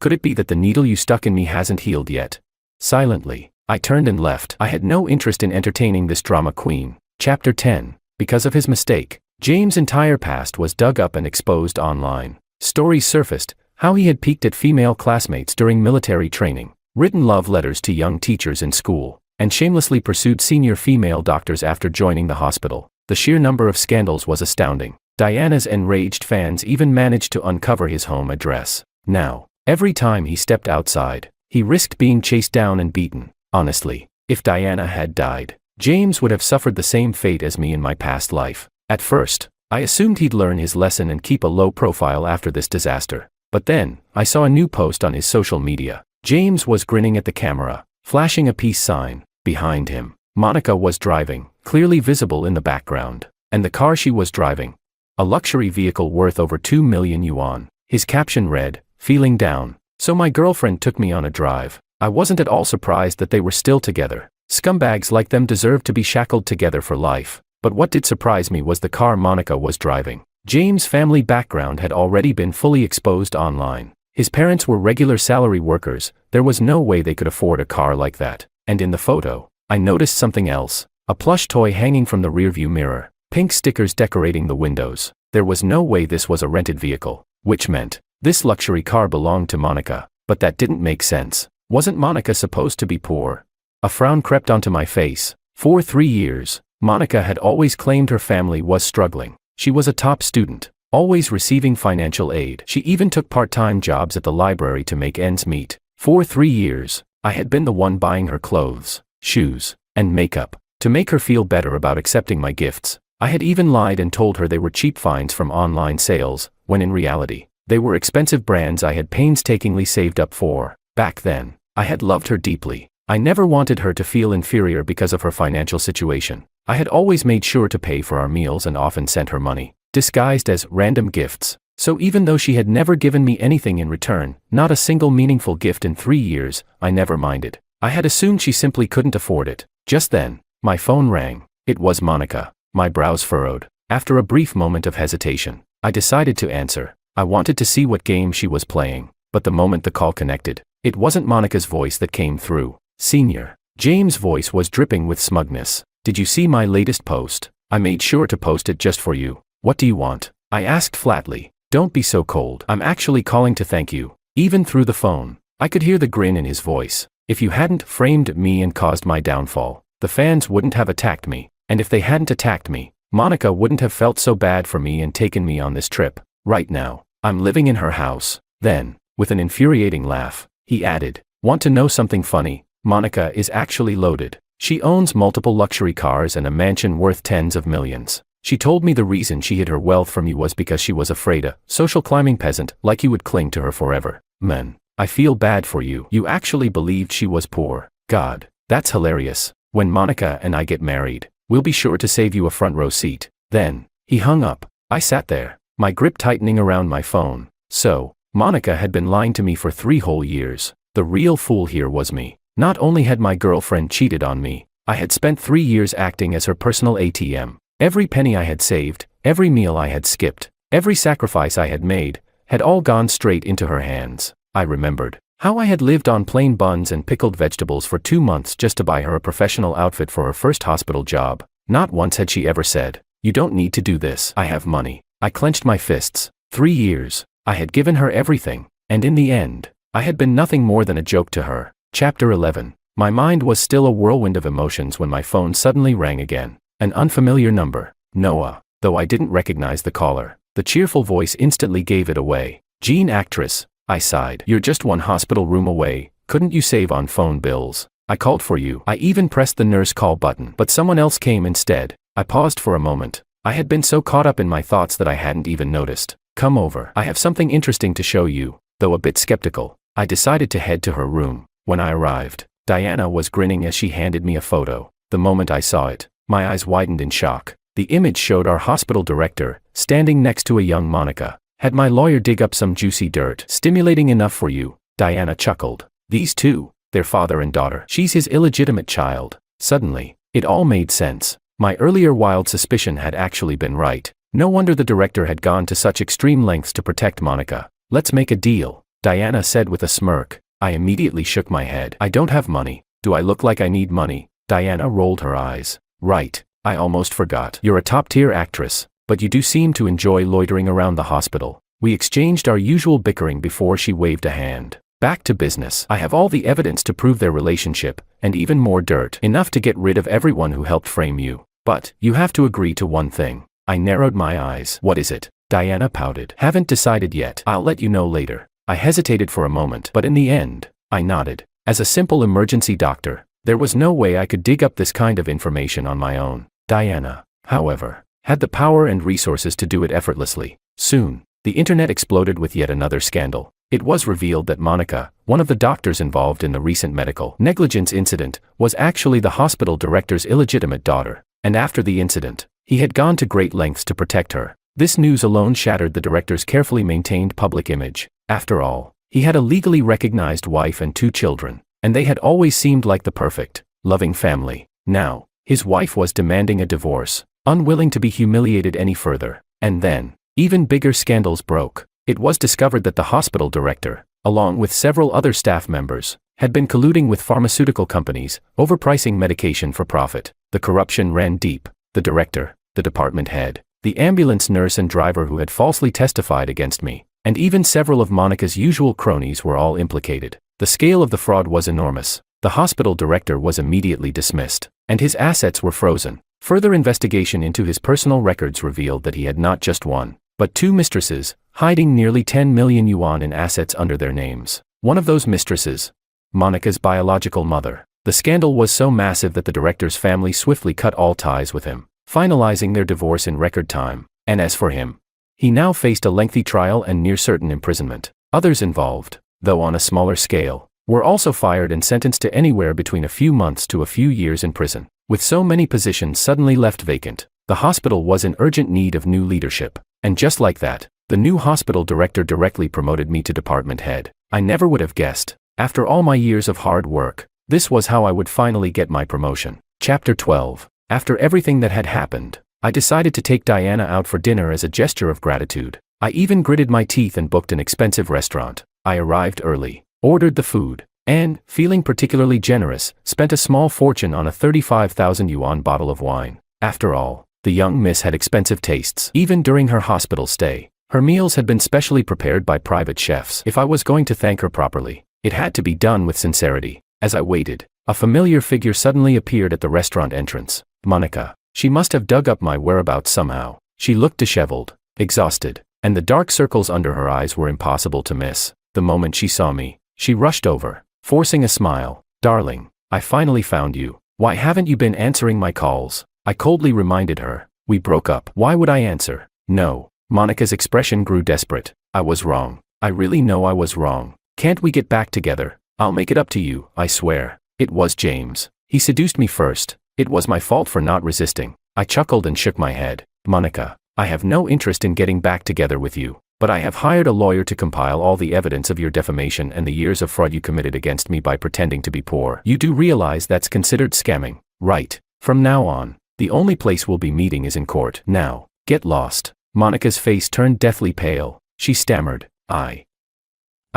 Could it be that the needle you stuck in me hasn't healed yet?" Silently, I turned and left. I had no interest in entertaining this drama queen. Chapter 10. Because of his mistake, James' entire past was dug up and exposed online. Stories surfaced, how he had peeked at female classmates during military training, written love letters to young teachers in school, and shamelessly pursued senior female doctors after joining the hospital. The sheer number of scandals was astounding. Diana's enraged fans even managed to uncover his home address. Now, every time he stepped outside, he risked being chased down and beaten. Honestly, if Diana had died, James would have suffered the same fate as me in my past life. At first, I assumed he'd learn his lesson and keep a low profile after this disaster. But then, I saw a new post on his social media. James was grinning at the camera, flashing a peace sign. Behind him, Monica was driving, clearly visible in the background. And the car she was driving, a luxury vehicle worth over 2 million yuan. His caption read, "Feeling down, so my girlfriend took me on a drive." I wasn't at all surprised that they were still together. Scumbags like them deserve to be shackled together for life. But what did surprise me was the car Monica was driving. James' family background had already been fully exposed online. His parents were regular salary workers. There was no way they could afford a car like that. And in the photo, I noticed something else. A plush toy hanging from the rearview mirror, pink stickers decorating the windows. There was no way this was a rented vehicle, which meant this luxury car belonged to Monica. But that didn't make sense. Wasn't Monica supposed to be poor? A frown crept onto my face. For 3 years, Monica had always claimed her family was struggling. She was a top student, always receiving financial aid. She even took part-time jobs at the library to make ends meet. For 3 years, I had been the one buying her clothes, shoes, and makeup, to make her feel better about accepting my gifts. I had even lied and told her they were cheap finds from online sales, when in reality, they were expensive brands I had painstakingly saved up for. Back then, I had loved her deeply. I never wanted her to feel inferior because of her financial situation. I had always made sure to pay for our meals and often sent her money, disguised as random gifts. So even though she had never given me anything in return, not a single meaningful gift in 3 years, I never minded. I had assumed she simply couldn't afford it. Just then, my phone rang. It was Monica. My brows furrowed. After a brief moment of hesitation, I decided to answer. I wanted to see what game she was playing, but the moment the call connected, it wasn't Monica's voice that came through. Senior James' voice was dripping with smugness. Did you see my latest post? I made sure to post it just for you. What do you want? I asked flatly. Don't be so cold. I'm actually calling to thank you. Even through the phone, I could hear the grin in his voice. If you hadn't framed me and caused my downfall, the fans wouldn't have attacked me. And if they hadn't attacked me, Monica wouldn't have felt so bad for me and taken me on this trip. Right now, I'm living in her house. Then, with an infuriating laugh, he added, want to know something funny? Monica is actually loaded. She owns multiple luxury cars and a mansion worth tens of millions. She told me the reason she hid her wealth from you was because she was afraid a social climbing peasant like you would cling to her forever. Man, I feel bad for you. You actually believed she was poor. God, that's hilarious. When Monica and I get married, we'll be sure to save you a front row seat. Then, he hung up. I sat there, my grip tightening around my phone. So, Monica had been lying to me for 3 whole years. The real fool here was me. Not only had my girlfriend cheated on me, I had spent 3 years acting as her personal ATM. Every penny I had saved, every meal I had skipped, every sacrifice I had made, had all gone straight into her hands. I remembered how I had lived on plain buns and pickled vegetables for 2 months just to buy her a professional outfit for her first hospital job. Not once had she ever said, you don't need to do this. I have money. I clenched my fists. 3 years. I had given her everything, and in the end, I had been nothing more than a joke to her. Chapter 11. My mind was still a whirlwind of emotions when my phone suddenly rang again. An unfamiliar number. Noah. Though I didn't recognize the caller, the cheerful voice instantly gave it away. Gene actress. I sighed. You're just 1 hospital room away. Couldn't you save on phone bills? I called for you. I even pressed the nurse call button, but someone else came instead. I paused for a moment. I had been so caught up in my thoughts that I hadn't even noticed. Come over. I have something interesting to show you. Though a bit skeptical, I decided to head to her room. When I arrived, Diana was grinning as she handed me a photo. The moment I saw it, my eyes widened in shock. The image showed our hospital director, standing next to a young Monica. Had my lawyer dig up some juicy dirt. Stimulating enough for you, Diana chuckled. These two, their father and daughter. She's his illegitimate child. Suddenly, it all made sense. My earlier wild suspicion had actually been right. No wonder the director had gone to such extreme lengths to protect Monica. Let's make a deal, Diana said with a smirk. I immediately shook my head. I don't have money. Do I look like I need money? Diana rolled her eyes. Right, I almost forgot. You're a top-tier actress, but you do seem to enjoy loitering around the hospital. We exchanged our usual bickering before she waved a hand. Back to business. I have all the evidence to prove their relationship, and even more dirt. Enough to get rid of everyone who helped frame you. But, you have to agree to one thing. I narrowed my eyes. What is it? Diana pouted. Haven't decided yet. I'll let you know later. I hesitated for a moment, but in the end, I nodded. As a simple emergency doctor, there was no way I could dig up this kind of information on my own. Diana, however, had the power and resources to do it effortlessly. Soon, the internet exploded with yet another scandal. It was revealed that Monica, one of the doctors involved in the recent medical negligence incident, was actually the hospital director's illegitimate daughter. And after the incident, he had gone to great lengths to protect her. This news alone shattered the director's carefully maintained public image. After all, he had a legally recognized wife and 2 children, and they had always seemed like the perfect, loving family. Now, his wife was demanding a divorce, unwilling to be humiliated any further. And then, even bigger scandals broke. It was discovered that the hospital director, along with several other staff members, had been colluding with pharmaceutical companies, overpricing medication for profit. The corruption ran deep. The director, the department head, the ambulance nurse and driver who had falsely testified against me, and even several of Monica's usual cronies were all implicated. The scale of the fraud was enormous. The hospital director was immediately dismissed, and his assets were frozen. Further investigation into his personal records revealed that he had not just 1, but 2 mistresses, hiding nearly 10 million yuan in assets under their names. One of those mistresses, Monica's biological mother. The scandal was so massive that the director's family swiftly cut all ties with him, finalizing their divorce in record time. And as for him, he now faced a lengthy trial and near certain imprisonment. Others involved, though on a smaller scale, were also fired and sentenced to anywhere between a few months to a few years in prison. With so many positions suddenly left vacant, the hospital was in urgent need of new leadership. And just like that, The new hospital director directly promoted me to department head. I never would have guessed. After all my years of hard work, this was how I would finally get my promotion. Chapter 12. After everything that had happened, I decided to take Diana out for dinner as a gesture of gratitude. I even gritted my teeth and booked an expensive restaurant. I arrived early, ordered the food, and, feeling particularly generous, spent a small fortune on a 35,000 yuan bottle of wine. After all, the young miss had expensive tastes. Even during her hospital stay, her meals had been specially prepared by private chefs. If I was going to thank her properly, it had to be done with sincerity. As I waited, a familiar figure suddenly appeared at the restaurant entrance. Monica. She must have dug up my whereabouts somehow. She looked disheveled, exhausted, and the dark circles under her eyes were impossible to miss. The moment she saw me, she rushed over, forcing a smile. "Darling, I finally found you. Why haven't you been answering my calls?" I coldly reminded her. "We broke up. Why would I answer?" "No." Monica's expression grew desperate. "I was wrong. I really know I was wrong. Can't we get back together? I'll make it up to you, I swear. It was James. He seduced me first. It was my fault for not resisting." I chuckled and shook my head. "Monica, I have no interest in getting back together with you, but I have hired a lawyer to compile all the evidence of your defamation and the years of fraud you committed against me by pretending to be poor. You do realize that's considered scamming, right? From now on, the only place we'll be meeting is in court. Now, get lost." Monica's face turned deathly pale. She stammered, I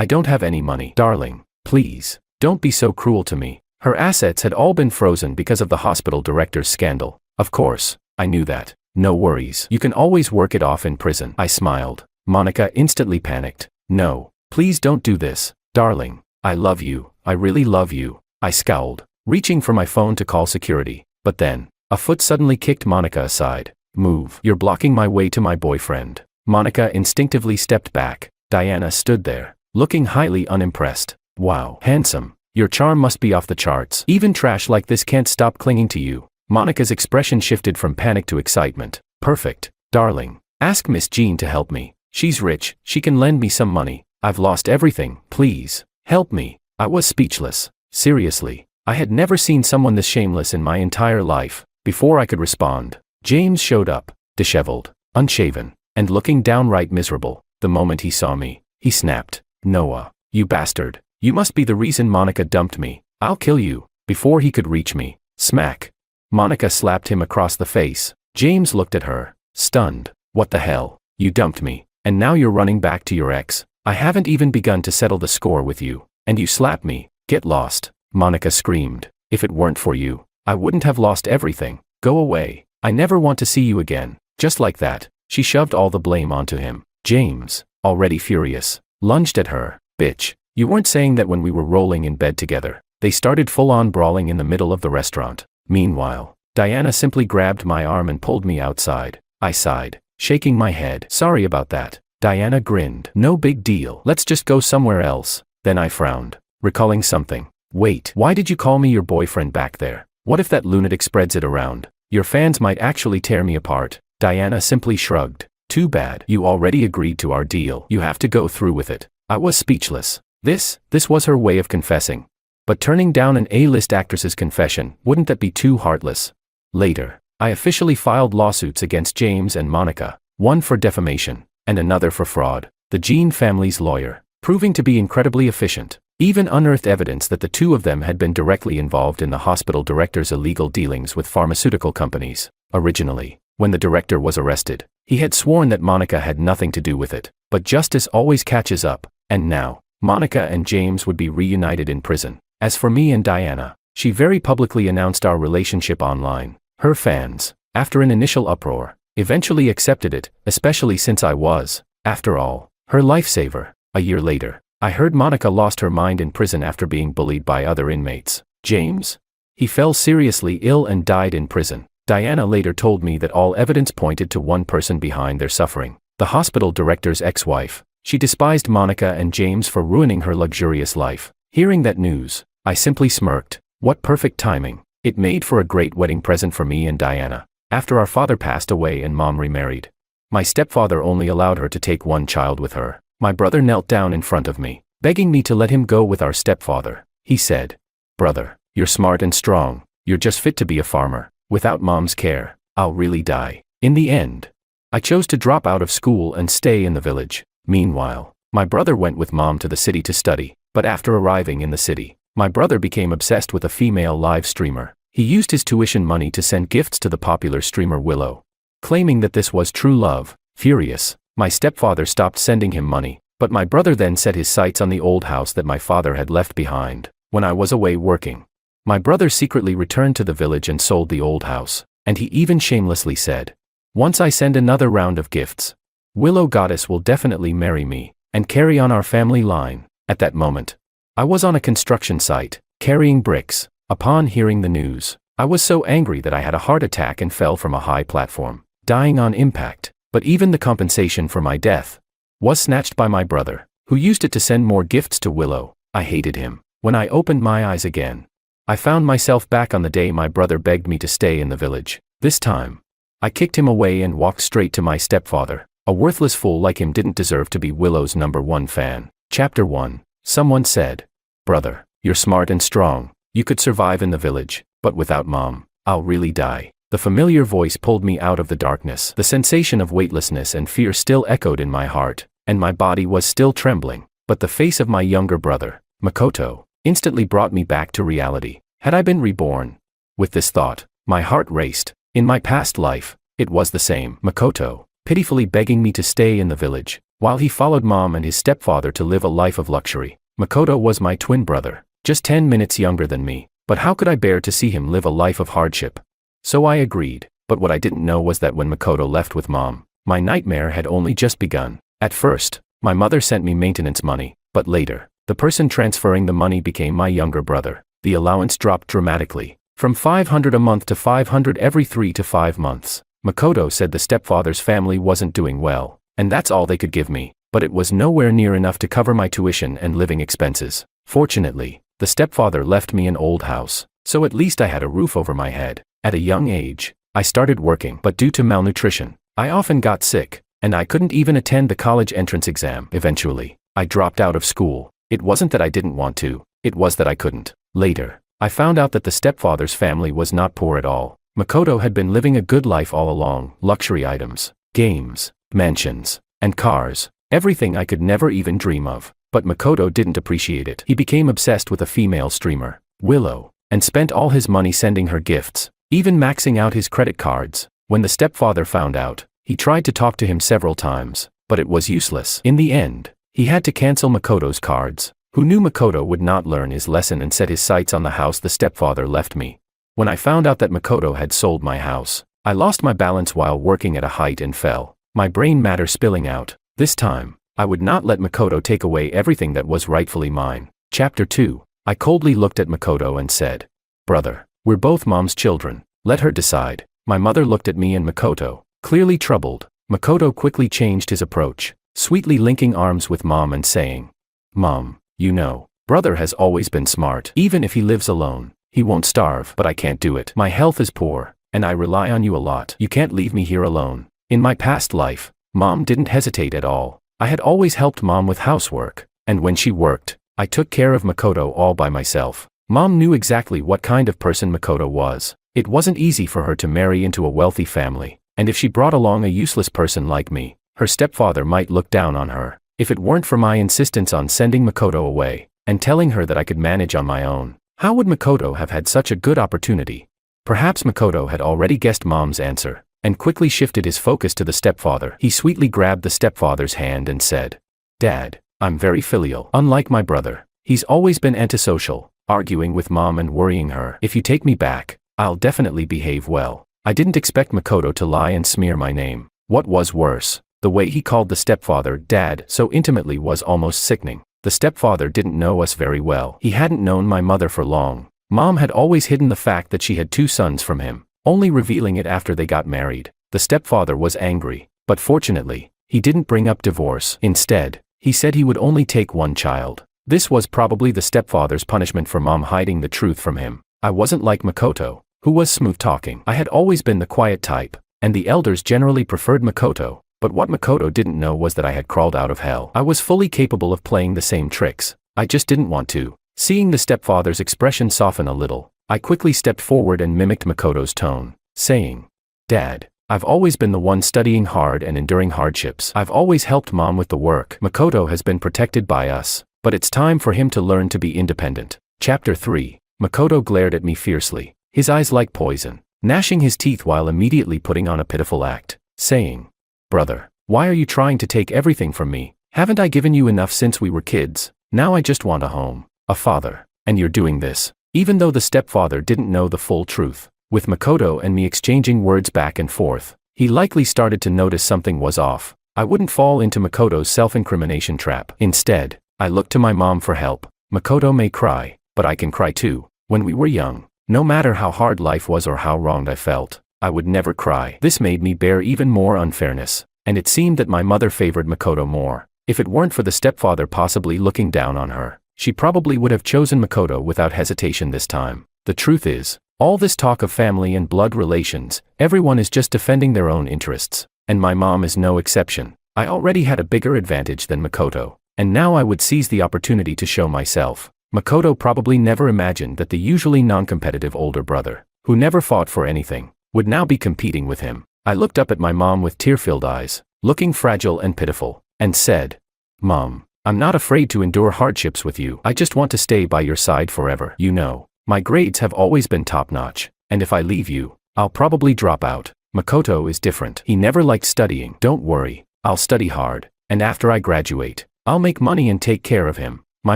don't have any money." "Darling, please, don't be so cruel to me." Her assets had all been frozen because of the hospital director's scandal. "Of course, I knew that. No worries. You can always work it off in prison." I smiled. Monica instantly panicked. "No, please don't do this. Darling, I love you. I really love you." I scowled, reaching for my phone to call security. But then, a foot suddenly kicked Monica aside. "Move. You're blocking my way to my boyfriend." Monica instinctively stepped back. Diana stood there, looking highly unimpressed. "Wow, handsome. Your charm must be off the charts. Even trash like this can't stop clinging to you." Monica's expression shifted from panic to excitement. "Perfect. Darling, ask Miss Jean to help me. She's rich, she can lend me some money. I've lost everything. Please, help me." I was speechless. Seriously, I had never seen someone this shameless in my entire life. Before I could respond, James showed up, disheveled, unshaven, and looking downright miserable. The moment he saw me, he snapped. "Noah, you bastard. You must be the reason Monica dumped me. I'll kill you." Before he could reach me, smack. Monica slapped him across the face. James looked at her, stunned. "What the hell? You dumped me, and now you're running back to your ex. I haven't even begun to settle the score with you, and you slap me. Get lost." Monica screamed. "If it weren't for you, I wouldn't have lost everything. Go away. I never want to see you again." Just like that, she shoved all the blame onto him. James, already furious, lunged at her. "Bitch, you weren't saying that when we were rolling in bed together." They started full-on brawling in the middle of the restaurant. Meanwhile, Diana simply grabbed my arm and pulled me outside. I sighed, shaking my head. "Sorry about that." Diana grinned. "No big deal. Let's just go somewhere else." Then I frowned, recalling something. "Wait, why did you call me your boyfriend back there? What if that lunatic spreads it around? Your fans might actually tear me apart." Diana simply shrugged. "Too bad. You already agreed to our deal. You have to go through with it." I was speechless. This was her way of confessing. But turning down an A-list actress's confession, wouldn't that be too heartless? Later, I officially filed lawsuits against James and Monica, one for defamation, and another for fraud. The Jean family's lawyer, proving to be incredibly efficient, even unearthed evidence that the two of them had been directly involved in the hospital director's illegal dealings with pharmaceutical companies. Originally, when the director was arrested, he had sworn that Monica had nothing to do with it, but justice always catches up, and now, Monica and James would be reunited in prison. As for me and Diana, she very publicly announced our relationship online. Her fans, after an initial uproar, eventually accepted it, especially since I was, after all, her lifesaver. A year later, I heard Monica lost her mind in prison after being bullied by other inmates. James? He fell seriously ill and died in prison. Diana later told me that all evidence pointed to one person behind their suffering, the hospital director's ex-wife. She despised Monica and James for ruining her luxurious life. Hearing that news, I simply smirked. What perfect timing. It made for a great wedding present for me and Diana. After our father passed away and Mom remarried, my stepfather only allowed her to take one child with her. My brother knelt down in front of me, begging me to let him go with our stepfather. He said, "Brother, you're smart and strong. You're just fit to be a farmer. Without Mom's care, I'll really die." In the end, I chose to drop out of school and stay in the village. Meanwhile, my brother went with mom to the city to study, but after arriving in the city, my brother became obsessed with a female live streamer. He used his tuition money to send gifts to the popular streamer Willow, claiming that this was true love. Furious, my stepfather stopped sending him money, but my brother then set his sights on the old house that my father had left behind when I was away working. My brother secretly returned to the village and sold the old house, and he even shamelessly said, "Once I send another round of gifts, Willow Goddess will definitely marry me and carry on our family line." At that moment, I was on a construction site, carrying bricks. Upon hearing the news, I was so angry that I had a heart attack and fell from a high platform, dying on impact. But even the compensation for my death was snatched by my brother, who used it to send more gifts to Willow. I hated him. When I opened my eyes again, I found myself back on the day my brother begged me to stay in the village. This time, I kicked him away and walked straight to my stepfather. A worthless fool like him didn't deserve to be Willow's #1 fan. Chapter 1. Someone said, "Brother, you're smart and strong. You could survive in the village, but without mom, I'll really die." The familiar voice pulled me out of the darkness. The sensation of weightlessness and fear still echoed in my heart, and my body was still trembling. But the face of my younger brother, Makoto, instantly brought me back to reality. Had I been reborn? With this thought, my heart raced. In my past life, it was the same Makoto, pitifully begging me to stay in the village, while he followed mom and his stepfather to live a life of luxury. Makoto was my twin brother, just 10 minutes younger than me, but how could I bear to see him live a life of hardship? So I agreed, but what I didn't know was that when Makoto left with mom, my nightmare had only just begun. At first, my mother sent me maintenance money, but later, the person transferring the money became my younger brother. The allowance dropped dramatically, from 500 a month to 500 every 3 to 5 months. Makoto said the stepfather's family wasn't doing well, and that's all they could give me, but it was nowhere near enough to cover my tuition and living expenses. Fortunately, the stepfather left me an old house, so at least I had a roof over my head. At a young age, I started working, but due to malnutrition, I often got sick, and I couldn't even attend the college entrance exam. Eventually, I dropped out of school. It wasn't that I didn't want to, it was that I couldn't. Later, I found out that the stepfather's family was not poor at all. Makoto had been living a good life all along. Luxury items, games, mansions, and cars, everything I could never even dream of. But Makoto didn't appreciate it. He became obsessed with a female streamer, Willow, and spent all his money sending her gifts, even maxing out his credit cards. When the stepfather found out, he tried to talk to him several times, but it was useless. In the end, he had to cancel Makoto's cards. Who knew Makoto would not learn his lesson and set his sights on the house the stepfather left me? When I found out that Makoto had sold my house, I lost my balance while working at a height and fell, my brain matter spilling out. This time, I would not let Makoto take away everything that was rightfully mine. Chapter 2. I coldly looked at Makoto and said, "Brother, we're both mom's children. Let her decide." My mother looked at me and Makoto, clearly troubled. Makoto quickly changed his approach, sweetly linking arms with mom and saying, "Mom, you know, brother has always been smart. Even if he lives alone, he won't starve. But I can't do it. My health is poor, and I rely on you a lot. You can't leave me here alone." In my past life, mom didn't hesitate at all. I had always helped mom with housework, and when she worked, I took care of Makoto all by myself. Mom knew exactly what kind of person Makoto was. It wasn't easy for her to marry into a wealthy family, and if she brought along a useless person like me, her stepfather might look down on her. If it weren't for my insistence on sending Makoto away, and telling her that I could manage on my own, how would Makoto have had such a good opportunity? Perhaps Makoto had already guessed mom's answer, and quickly shifted his focus to the stepfather. He sweetly grabbed the stepfather's hand and said, "Dad, I'm very filial. Unlike my brother, he's always been antisocial, arguing with mom and worrying her. If you take me back, I'll definitely behave well." I didn't expect Makoto to lie and smear my name. What was worse, the way he called the stepfather Dad so intimately was almost sickening. The stepfather didn't know us very well. He hadn't known my mother for long. Mom had always hidden the fact that she had 2 sons from him, only revealing it after they got married. The stepfather was angry, but fortunately, he didn't bring up divorce. Instead, he said he would only take 1 child. This was probably the stepfather's punishment for mom hiding the truth from him. I wasn't like Makoto, who was smooth-talking. I had always been the quiet type, and the elders generally preferred Makoto, but what Makoto didn't know was that I had crawled out of hell. I was fully capable of playing the same tricks, I just didn't want to. Seeing the stepfather's expression soften a little, I quickly stepped forward and mimicked Makoto's tone, saying, "Dad, I've always been the one studying hard and enduring hardships. I've always helped mom with the work. Makoto has been protected by us, but it's time for him to learn to be independent. Chapter 3. Makoto glared at me fiercely, his eyes like poison, gnashing his teeth while immediately putting on a pitiful act, saying, "Brother, why are you trying to take everything from me? Haven't I given you enough since we were kids? Now I just want a home, a father, and you're doing this." Even though the stepfather didn't know the full truth, with Makoto and me exchanging words back and forth, he likely started to notice something was off. I wouldn't fall into Makoto's self-incrimination trap. Instead, I looked to my mom for help. "Makoto may cry, but I can cry too. When we were young, no matter how hard life was or how wronged I felt, I would never cry." This made me bear even more unfairness, and it seemed that my mother favored Makoto more. If it weren't for the stepfather possibly looking down on her, she probably would have chosen Makoto without hesitation this time. The truth is, all this talk of family and blood relations, everyone is just defending their own interests, and my mom is no exception. I already had a bigger advantage than Makoto, and now I would seize the opportunity to show myself. Makoto probably never imagined that the usually non-competitive older brother, who never fought for anything, would now be competing with him. I looked up at my mom with tear-filled eyes, looking fragile and pitiful, and said, "Mom, I'm not afraid to endure hardships with you. I just want to stay by your side forever. You know, my grades have always been top-notch, and if I leave you, I'll probably drop out. Makoto is different. He never liked studying. Don't worry, I'll study hard, and after I graduate, I'll make money and take care of him." My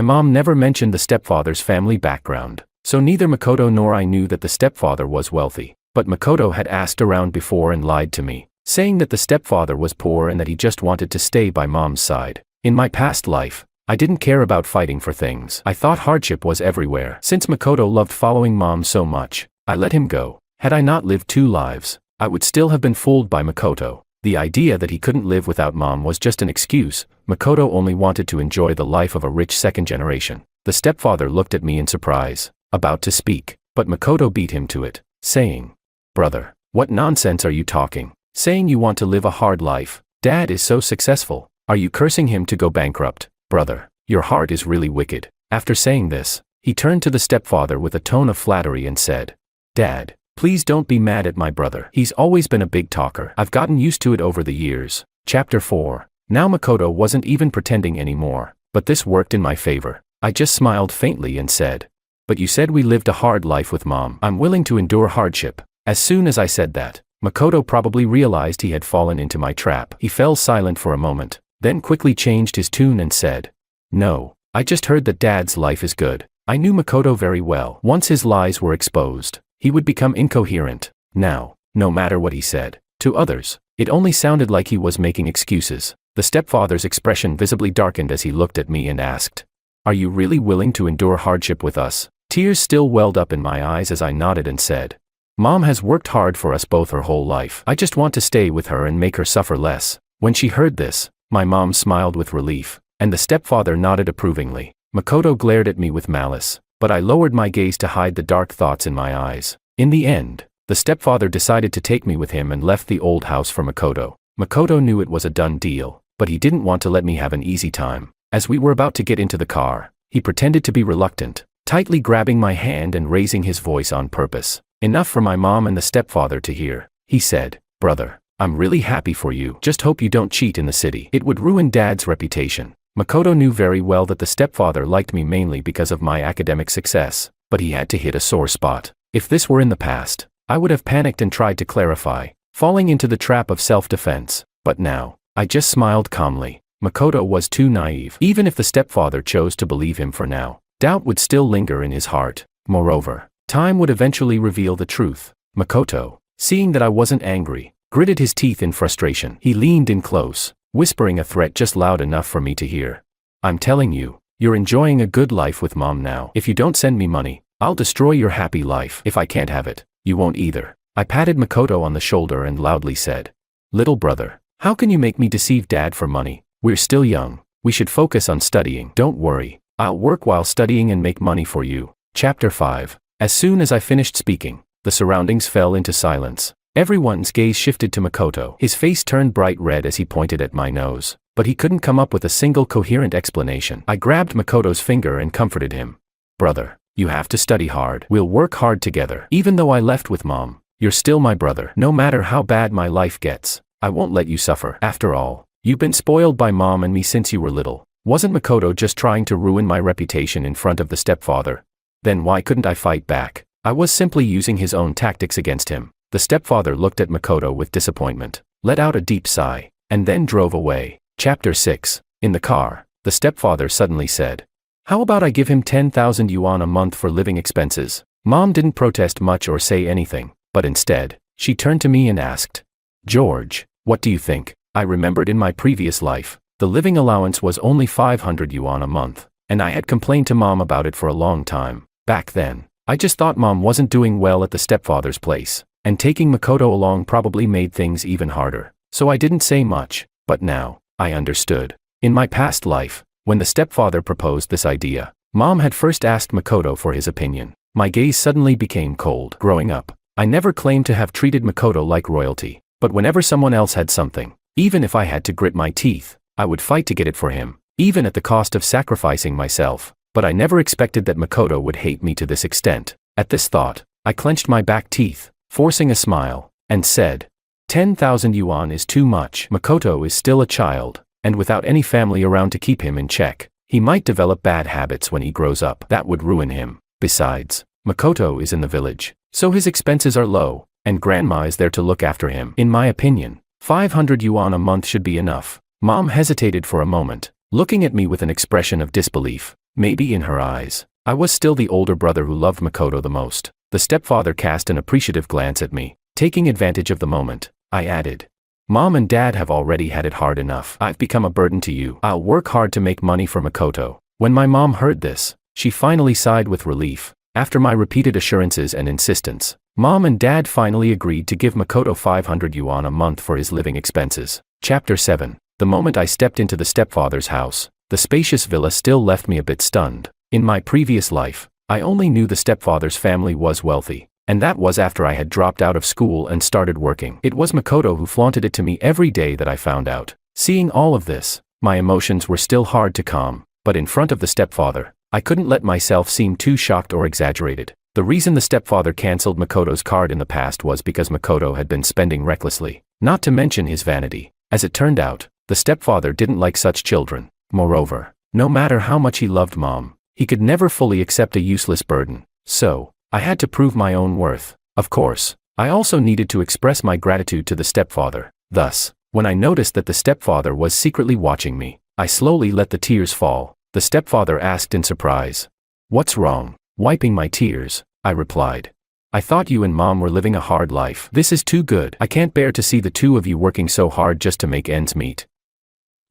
mom never mentioned the stepfather's family background, so neither Makoto nor I knew that the stepfather was wealthy. But Makoto had asked around before and lied to me, saying that the stepfather was poor and that he just wanted to stay by mom's side. In my past life, I didn't care about fighting for things. I thought hardship was everywhere. Since Makoto loved following mom so much, I let him go. Had I not lived 2 lives, I would still have been fooled by Makoto. The idea that he couldn't live without mom was just an excuse. Makoto only wanted to enjoy the life of a rich second generation. The stepfather looked at me in surprise, about to speak, but Makoto beat him to it, saying, "Brother, what nonsense are you talking? Saying you want to live a hard life? Dad is so successful. Are you cursing him to go bankrupt? Brother, your heart is really wicked." After saying this, he turned to the stepfather with a tone of flattery and said, "Dad, please don't be mad at my brother. He's always been a big talker. I've gotten used to it over the years." Chapter 4. Now Makoto wasn't even pretending anymore, but this worked in my favor. I just smiled faintly and said, "But you said we lived a hard life with mom. I'm willing to endure hardship." As soon as I said that, Makoto probably realized he had fallen into my trap. He fell silent for a moment, then quickly changed his tune and said, "No, I just heard that Dad's life is good." I knew Makoto very well. Once his lies were exposed, he would become incoherent. Now, no matter what he said, to others, it only sounded like he was making excuses. The stepfather's expression visibly darkened as he looked at me and asked, "Are you really willing to endure hardship with us?" Tears still welled up in my eyes as I nodded and said, "Mom has worked hard for us both her whole life. I just want to stay with her and make her suffer less." When she heard this, my mom smiled with relief, and the stepfather nodded approvingly. Makoto glared at me with malice, but I lowered my gaze to hide the dark thoughts in my eyes. In the end, the stepfather decided to take me with him and left the old house for Makoto. Makoto knew it was a done deal, but he didn't want to let me have an easy time. As we were about to get into the car, he pretended to be reluctant, tightly grabbing my hand and raising his voice on purpose. Enough for my mom and the stepfather to hear. He said, "Brother, I'm really happy for you. Just hope you don't cheat in the city. It would ruin Dad's reputation." Makoto knew very well that the stepfather liked me mainly because of my academic success, but he had to hit a sore spot. If this were in the past, I would have panicked and tried to clarify, falling into the trap of self-defense. But now, I just smiled calmly. Makoto was too naive. Even if the stepfather chose to believe him for now, doubt would still linger in his heart. Moreover, time would eventually reveal the truth. Makoto, seeing that I wasn't angry, gritted his teeth in frustration. He leaned in close, whispering a threat just loud enough for me to hear. "I'm telling you, you're enjoying a good life with mom now. If you don't send me money, I'll destroy your happy life. If I can't have it, you won't either." I patted Makoto on the shoulder and loudly said, "Little brother, how can you make me deceive Dad for money? We're still young. We should focus on studying. Don't worry, I'll work while studying and make money for you." Chapter 5. As soon as I finished speaking, the surroundings fell into silence. Everyone's gaze shifted to Makoto. His face turned bright red as he pointed at my nose, but he couldn't come up with a single coherent explanation. I grabbed Makoto's finger and comforted him. "Brother, you have to study hard. We'll work hard together." Even though I left with mom, You're still my brother. No matter how bad my life gets, I won't let you suffer. After all, you've been spoiled by mom and me since you were little. Wasn't Makoto just trying to ruin my reputation in front of the stepfather? Then why couldn't I fight back? I was simply using his own tactics against him. The stepfather looked at Makoto with disappointment, let out a deep sigh, and then drove away. Chapter 6. In the car, the stepfather suddenly said, "How about I give him 10,000 yuan a month for living expenses?" Mom didn't protest much or say anything, but instead, she turned to me and asked, "George, what do you think?" I remembered in my previous life, the living allowance was only 500 yuan a month, and I had complained to mom about it for a long time. Back then, I just thought mom wasn't doing well at the stepfather's place, and taking Makoto along probably made things even harder. So I didn't say much, but now, I understood. In my past life, when the stepfather proposed this idea, mom had first asked Makoto for his opinion. My gaze suddenly became cold. Growing up, I never claimed to have treated Makoto like royalty, but whenever someone else had something, even if I had to grit my teeth, I would fight to get it for him, even at the cost of sacrificing myself. But I never expected that Makoto would hate me to this extent. At this thought, I clenched my back teeth, forcing a smile, and said, 10,000 yuan is too much. Makoto is still a child, and without any family around to keep him in check, he might develop bad habits when he grows up. That would ruin him. Besides, Makoto is in the village, so his expenses are low, and grandma is there to look after him. In my opinion, 500 yuan a month should be enough. Mom hesitated for a moment, looking at me with an expression of disbelief. Maybe in her eyes, I was still the older brother who loved Makoto the most. The stepfather cast an appreciative glance at me. Taking advantage of the moment, I added, "Mom and Dad have already had it hard enough. I've become a burden to you. I'll work hard to make money for Makoto." When my mom heard this, she finally sighed with relief. After my repeated assurances and insistence, Mom and Dad finally agreed to give Makoto 500 yuan a month for his living expenses. Chapter 7. The moment I stepped into the stepfather's house, the spacious villa still left me a bit stunned. In my previous life, I only knew the stepfather's family was wealthy, and that was after I had dropped out of school and started working. It was Makoto who flaunted it to me every day that I found out. Seeing all of this, my emotions were still hard to calm, but in front of the stepfather, I couldn't let myself seem too shocked or exaggerated. The reason the stepfather cancelled Makoto's card in the past was because Makoto had been spending recklessly, not to mention his vanity. As it turned out, the stepfather didn't like such children. Moreover, no matter how much he loved mom, he could never fully accept a useless burden. So, I had to prove my own worth. Of course, I also needed to express my gratitude to the stepfather. Thus, when I noticed that the stepfather was secretly watching me, I slowly let the tears fall. The stepfather asked in surprise, "What's wrong?" Wiping my tears, I replied, "I thought you and mom were living a hard life. This is too good. I can't bear to see the two of you working so hard just to make ends meet.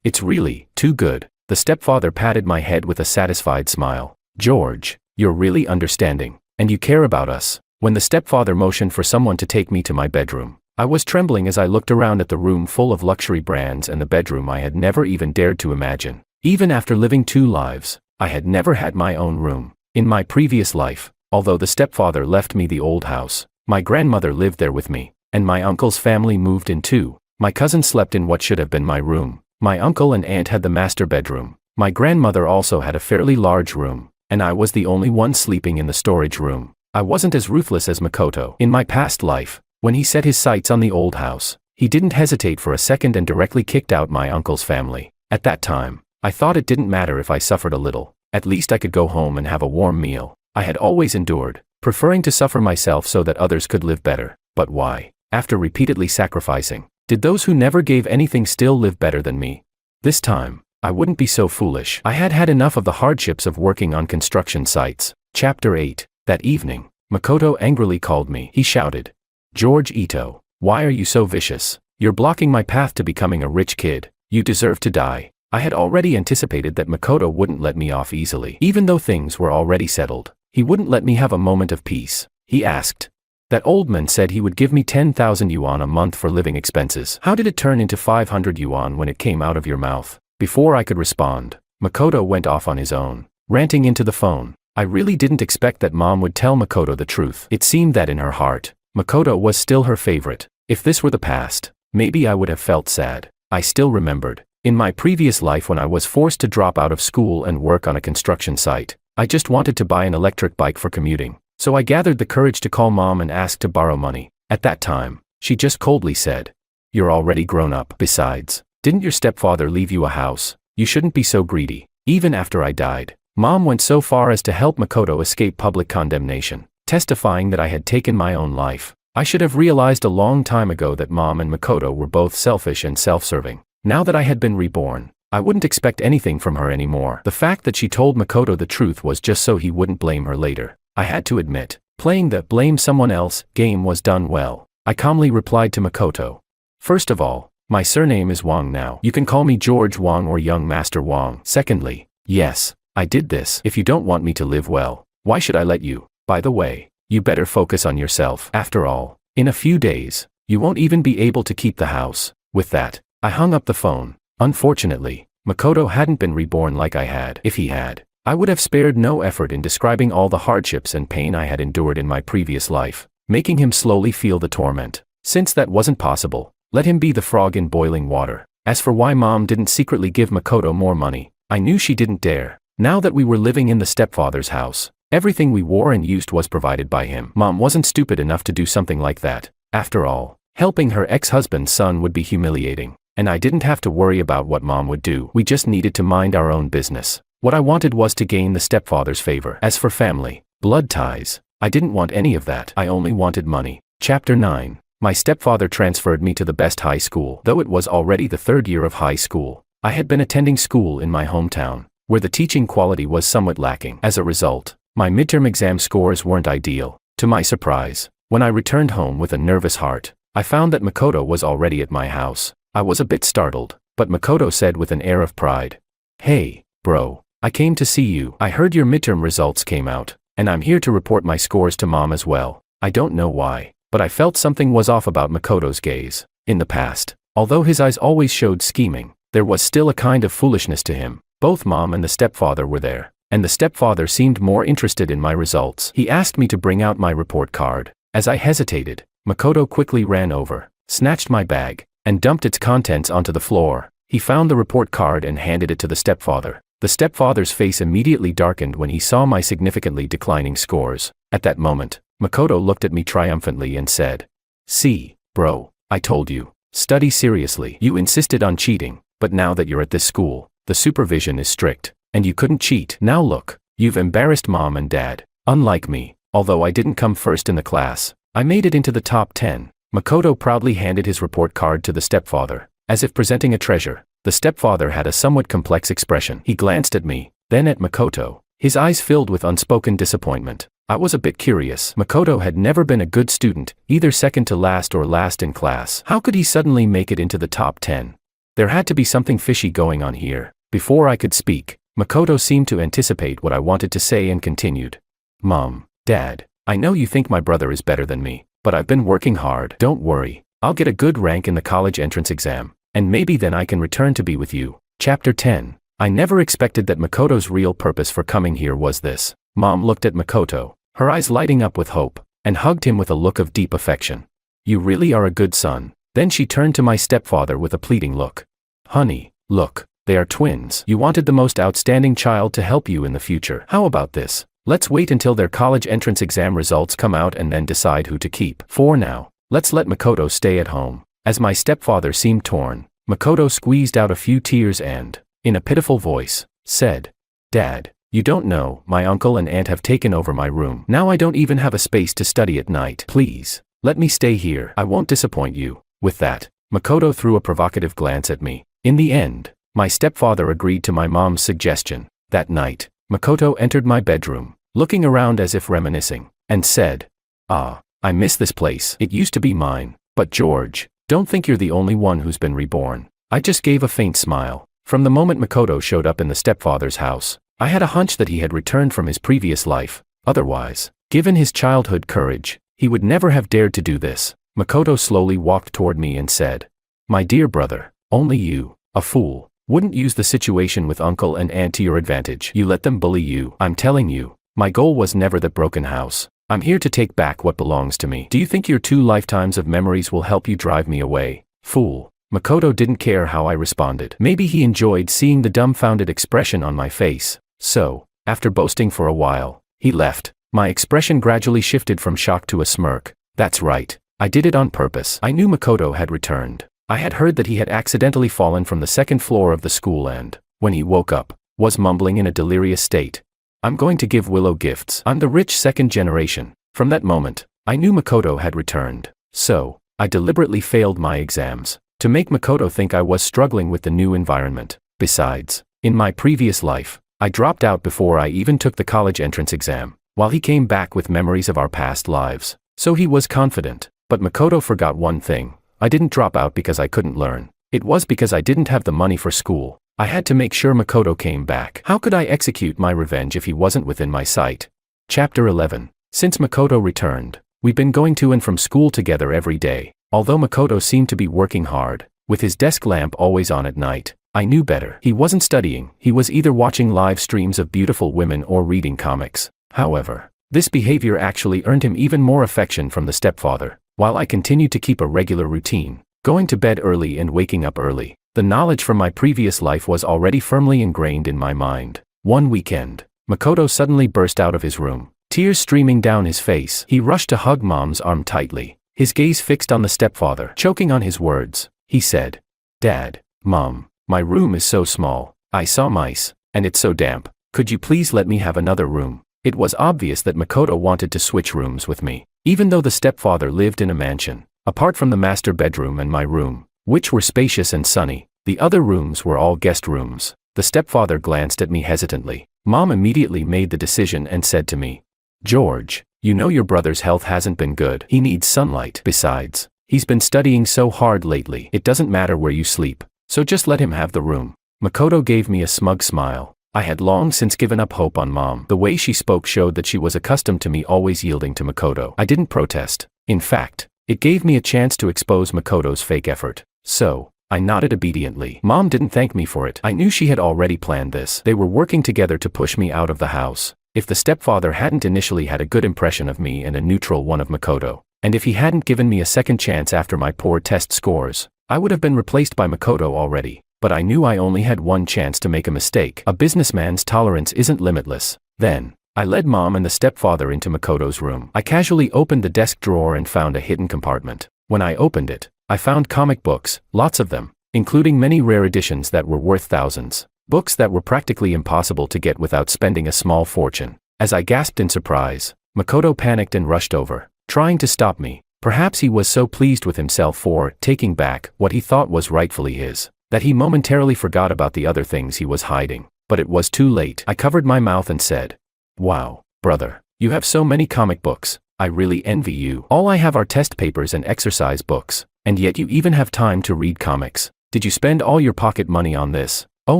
It's really too good." The stepfather patted my head with a satisfied smile. "George, you're really understanding, and you care about us." When the stepfather motioned for someone to take me to my bedroom, I was trembling as I looked around at the room full of luxury brands and the bedroom I had never even dared to imagine. Even after living 2 lives, I had never had my own room. In my previous life, although the stepfather left me the old house, my grandmother lived there with me, and my uncle's family moved in too. My cousin slept in what should have been my room. My uncle and aunt had the master bedroom. My grandmother also had a fairly large room, and I was the only one sleeping in the storage room. I wasn't as ruthless as Makoto. In my past life, when he set his sights on the old house, he didn't hesitate for a second and directly kicked out my uncle's family. At that time, I thought it didn't matter if I suffered a little. At least I could go home and have a warm meal. I had always endured, preferring to suffer myself so that others could live better. But why, after repeatedly sacrificing, did those who never gave anything still live better than me? This time, I wouldn't be so foolish. I had had enough of the hardships of working on construction sites. Chapter 8. That evening, Makoto angrily called me. He shouted, "George Ito, why are you so vicious? You're blocking my path to becoming a rich kid. You deserve to die." I had already anticipated that Makoto wouldn't let me off easily. Even though things were already settled, he wouldn't let me have a moment of peace. He asked, "That old man said he would give me 10,000 yuan a month for living expenses. How did it turn into 500 yuan when it came out of your mouth?" Before I could respond, Makoto went off on his own, ranting into the phone. I really didn't expect that mom would tell Makoto the truth. It seemed that in her heart, Makoto was still her favorite. If this were the past, maybe I would have felt sad. I still remembered, in my previous life when I was forced to drop out of school and work on a construction site, I just wanted to buy an electric bike for commuting. So I gathered the courage to call mom and ask to borrow money. At that time, she just coldly said, "You're already grown up. Besides, didn't your stepfather leave you a house? You shouldn't be so greedy." Even after I died, Mom went so far as to help Makoto escape public condemnation, testifying that I had taken my own life. I should have realized a long time ago that Mom and Makoto were both selfish and self-serving. Now that I had been reborn, I wouldn't expect anything from her anymore. The fact that she told Makoto the truth was just so he wouldn't blame her later. I had to admit, playing the blame someone else game was done well. I calmly replied to Makoto, "First of all, my surname is Wang now. You can call me George Wang or Young Master Wang. Secondly, yes, I did this. If you don't want me to live well, why should I let you? By the way, you better focus on yourself. After all, in a few days, you won't even be able to keep the house." With that, I hung up the phone. Unfortunately, Makoto hadn't been reborn like I had. If he had, I would have spared no effort in describing all the hardships and pain I had endured in my previous life, making him slowly feel the torment. Since that wasn't possible, let him be the frog in boiling water. As for why Mom didn't secretly give Makoto more money, I knew she didn't dare. Now that we were living in the stepfather's house, everything we wore and used was provided by him. Mom wasn't stupid enough to do something like that. After all, helping her ex-husband's son would be humiliating, and I didn't have to worry about what Mom would do. We just needed to mind our own business. What I wanted was to gain the stepfather's favor. As for family, blood ties, I didn't want any of that. I only wanted money. Chapter 9. My stepfather transferred me to the best high school. Though it was already the third year of high school, I had been attending school in my hometown, where the teaching quality was somewhat lacking. As a result, my midterm exam scores weren't ideal. To my surprise, when I returned home with a nervous heart, I found that Makoto was already at my house. I was a bit startled, but Makoto said with an air of pride, "Hey, bro, I came to see you. I heard your midterm results came out, and I'm here to report my scores to Mom as well." I don't know why, but I felt something was off about Makoto's gaze. In the past, although his eyes always showed scheming, there was still a kind of foolishness to him. Both Mom and the stepfather were there, and the stepfather seemed more interested in my results. He asked me to bring out my report card. As I hesitated, Makoto quickly ran over, snatched my bag, and dumped its contents onto the floor. He found the report card and handed it to the stepfather. The stepfather's face immediately darkened when he saw my significantly declining scores. At that moment, Makoto looked at me triumphantly and said, "See, bro, I told you. Study seriously. You insisted on cheating, but now that you're at this school, the supervision is strict, and you couldn't cheat. Now look, you've embarrassed Mom and Dad. Unlike me, although I didn't come first in the class, I made it into the top 10. Makoto proudly handed his report card to the stepfather, as if presenting a treasure. The stepfather had a somewhat complex expression. He glanced at me, then at Makoto, his eyes filled with unspoken disappointment. I was a bit curious. Makoto had never been a good student, either second to last or last in class. How could he suddenly make it into the top 10? There had to be something fishy going on here. Before I could speak, Makoto seemed to anticipate what I wanted to say and continued. "Mom, Dad, I know you think my brother is better than me, but I've been working hard. Don't worry, I'll get a good rank in the college entrance exam, and maybe then I can return to be with you." Chapter 10. I never expected that Makoto's real purpose for coming here was this. Mom looked at Makoto, her eyes lighting up with hope, and hugged him with a look of deep affection. "You really are a good son." Then she turned to my stepfather with a pleading look. "Honey, look, they are twins. You wanted the most outstanding child to help you in the future. How about this? Let's wait until their college entrance exam results come out and then decide who to keep. For now, let's let Makoto stay at home." As my stepfather seemed torn, Makoto squeezed out a few tears and, in a pitiful voice, said, "Dad, you don't know, my uncle and aunt have taken over my room. Now I don't even have a space to study at night. Please, let me stay here. I won't disappoint you." With that, Makoto threw a provocative glance at me. In the end, my stepfather agreed to my mom's suggestion. That night, Makoto entered my bedroom, looking around as if reminiscing, and said, "Ah, I miss this place. It used to be mine. But George, don't think you're the only one who's been reborn." I just gave a faint smile. From the moment Makoto showed up in the stepfather's house, I had a hunch that he had returned from his previous life. Otherwise, given his childhood courage, he would never have dared to do this. Makoto slowly walked toward me and said, "My dear brother, only you, a fool, wouldn't use the situation with uncle and aunt to your advantage. You let them bully you. I'm telling you, my goal was never that broken house. I'm here to take back what belongs to me. Do you think your 2 lifetimes of memories will help you drive me away, fool?" Makoto didn't care how I responded. Maybe he enjoyed seeing the dumbfounded expression on my face. So, after boasting for a while, he left. My expression gradually shifted from shock to a smirk. "That's right. I did it on purpose. I knew Makoto had returned. I had heard that he had accidentally fallen from the second floor of the school and, when he woke up, was mumbling in a delirious state. I'm going to give Willow gifts. I'm the rich second generation. From that moment, I knew Makoto had returned. So, I deliberately failed my exams, to make Makoto think I was struggling with the new environment. Besides, in my previous life, I dropped out before I even took the college entrance exam, while he came back with memories of our past lives. So he was confident. But Makoto forgot one thing. I didn't drop out because I couldn't learn. It was because I didn't have the money for school. I had to make sure Makoto came back. How could I execute my revenge if he wasn't within my sight? Chapter 11. Since Makoto returned, we've been going to and from school together every day. Although Makoto seemed to be working hard, with his desk lamp always on at night, I knew better. He wasn't studying. He was either watching live streams of beautiful women or reading comics. However, this behavior actually earned him even more affection from the stepfather. While I continued to keep a regular routine, going to bed early and waking up early, the knowledge from my previous life was already firmly ingrained in my mind. One weekend, Makoto suddenly burst out of his room, tears streaming down his face. He rushed to hug Mom's arm tightly, his gaze fixed on the stepfather. Choking on his words, he said, "Dad, Mom, my room is so small. I saw mice, and it's so damp. Could you please let me have another room?" It was obvious that Makoto wanted to switch rooms with me. Even though the stepfather lived in a mansion, apart from the master bedroom and my room, which were spacious and sunny, the other rooms were all guest rooms. The stepfather glanced at me hesitantly. Mom immediately made the decision and said to me, "George, you know your brother's health hasn't been good. He needs sunlight. Besides, he's been studying so hard lately. It doesn't matter where you sleep, so just let him have the room." Makoto gave me a smug smile. I had long since given up hope on Mom. The way she spoke showed that she was accustomed to me always yielding to Makoto. I didn't protest. In fact, it gave me a chance to expose Makoto's fake effort. So, I nodded obediently. Mom didn't thank me for it. I knew she had already planned this. They were working together to push me out of the house. If the stepfather hadn't initially had a good impression of me and a neutral one of Makoto, and if he hadn't given me a second chance after my poor test scores, I would have been replaced by Makoto already. But I knew I only had one chance to make a mistake. A businessman's tolerance isn't limitless. Then, I led Mom and the stepfather into Makoto's room. I casually opened the desk drawer and found a hidden compartment. When I opened it, I found comic books, lots of them, including many rare editions that were worth thousands. Books that were practically impossible to get without spending a small fortune. As I gasped in surprise, Makoto panicked and rushed over, trying to stop me. Perhaps he was so pleased with himself for taking back what he thought was rightfully his, that he momentarily forgot about the other things he was hiding. But it was too late. I covered my mouth and said, "Wow, brother, you have so many comic books. I really envy you. All I have are test papers and exercise books, and yet you even have time to read comics. Did you spend all your pocket money on this? Oh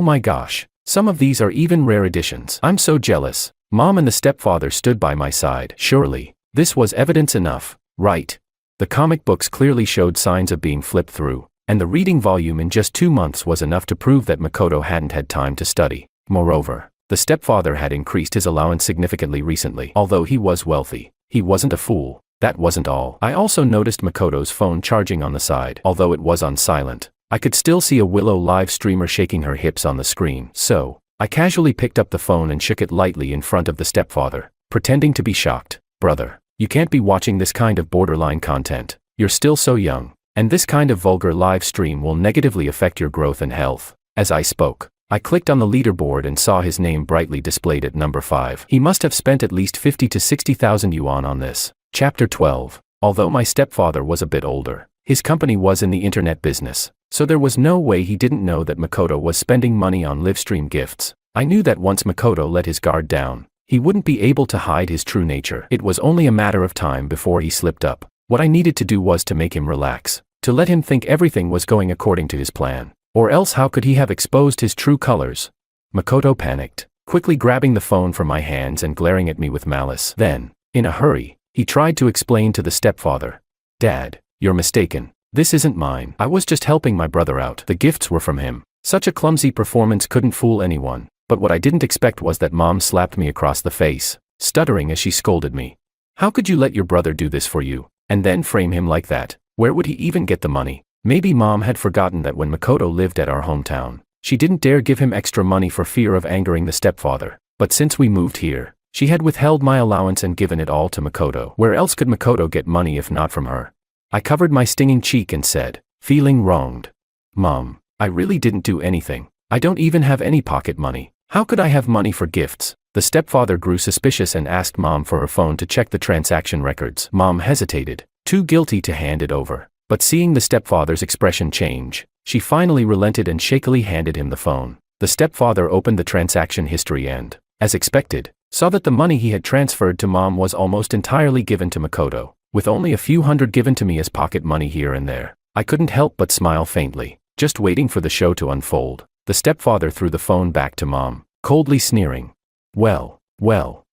my gosh, some of these are even rare editions. I'm so jealous." Mom and the stepfather stood by my side. Surely, this was evidence enough, right? The comic books clearly showed signs of being flipped through, and the reading volume in just 2 months was enough to prove that Makoto hadn't had time to study. Moreover, the stepfather had increased his allowance significantly recently. Although he was wealthy, he wasn't a fool. That wasn't all. I also noticed Makoto's phone charging on the side. Although it was on silent, I could still see a Willow live streamer shaking her hips on the screen. So, I casually picked up the phone and shook it lightly in front of the stepfather, pretending to be shocked. "Brother, you can't be watching this kind of borderline content. You're still so young. And this kind of vulgar live stream will negatively affect your growth and health." As I spoke, I clicked on the leaderboard and saw his name brightly displayed at number 5. He must have spent at least 50 to 60,000 yuan on this. Chapter 12. Although my stepfather was a bit older, his company was in the internet business, so there was no way he didn't know that Makoto was spending money on livestream gifts. I knew that once Makoto let his guard down, he wouldn't be able to hide his true nature. It was only a matter of time before he slipped up. What I needed to do was to make him relax, to let him think everything was going according to his plan. Or else how could he have exposed his true colors? Makoto panicked, quickly grabbing the phone from my hands and glaring at me with malice. Then, in a hurry, he tried to explain to the stepfather, "Dad, you're mistaken. This isn't mine. I was just helping my brother out. The gifts were from him." Such a clumsy performance couldn't fool anyone. But what I didn't expect was that Mom slapped me across the face, stuttering as she scolded me. "How could you let your brother do this for you, and then frame him like that? Where would he even get the money?" Maybe Mom had forgotten that when Makoto lived at our hometown, she didn't dare give him extra money for fear of angering the stepfather. But since we moved here, she had withheld my allowance and given it all to Makoto. Where else could Makoto get money if not from her? I covered my stinging cheek and said, feeling wronged. Mom, I really didn't do anything. I don't even have any pocket money. How could I have money for gifts? The stepfather grew suspicious and asked Mom for her phone to check the transaction records. Mom hesitated, too guilty to hand it over. But seeing the stepfather's expression change, she finally relented and shakily handed him the phone. The stepfather opened the transaction history and, as expected, saw that the money he had transferred to Mom was almost entirely given to Makoto, with only a few hundred given to me as pocket money here and there. I couldn't help but smile faintly, just waiting for the show to unfold. The stepfather threw the phone back to Mom, coldly sneering. Well,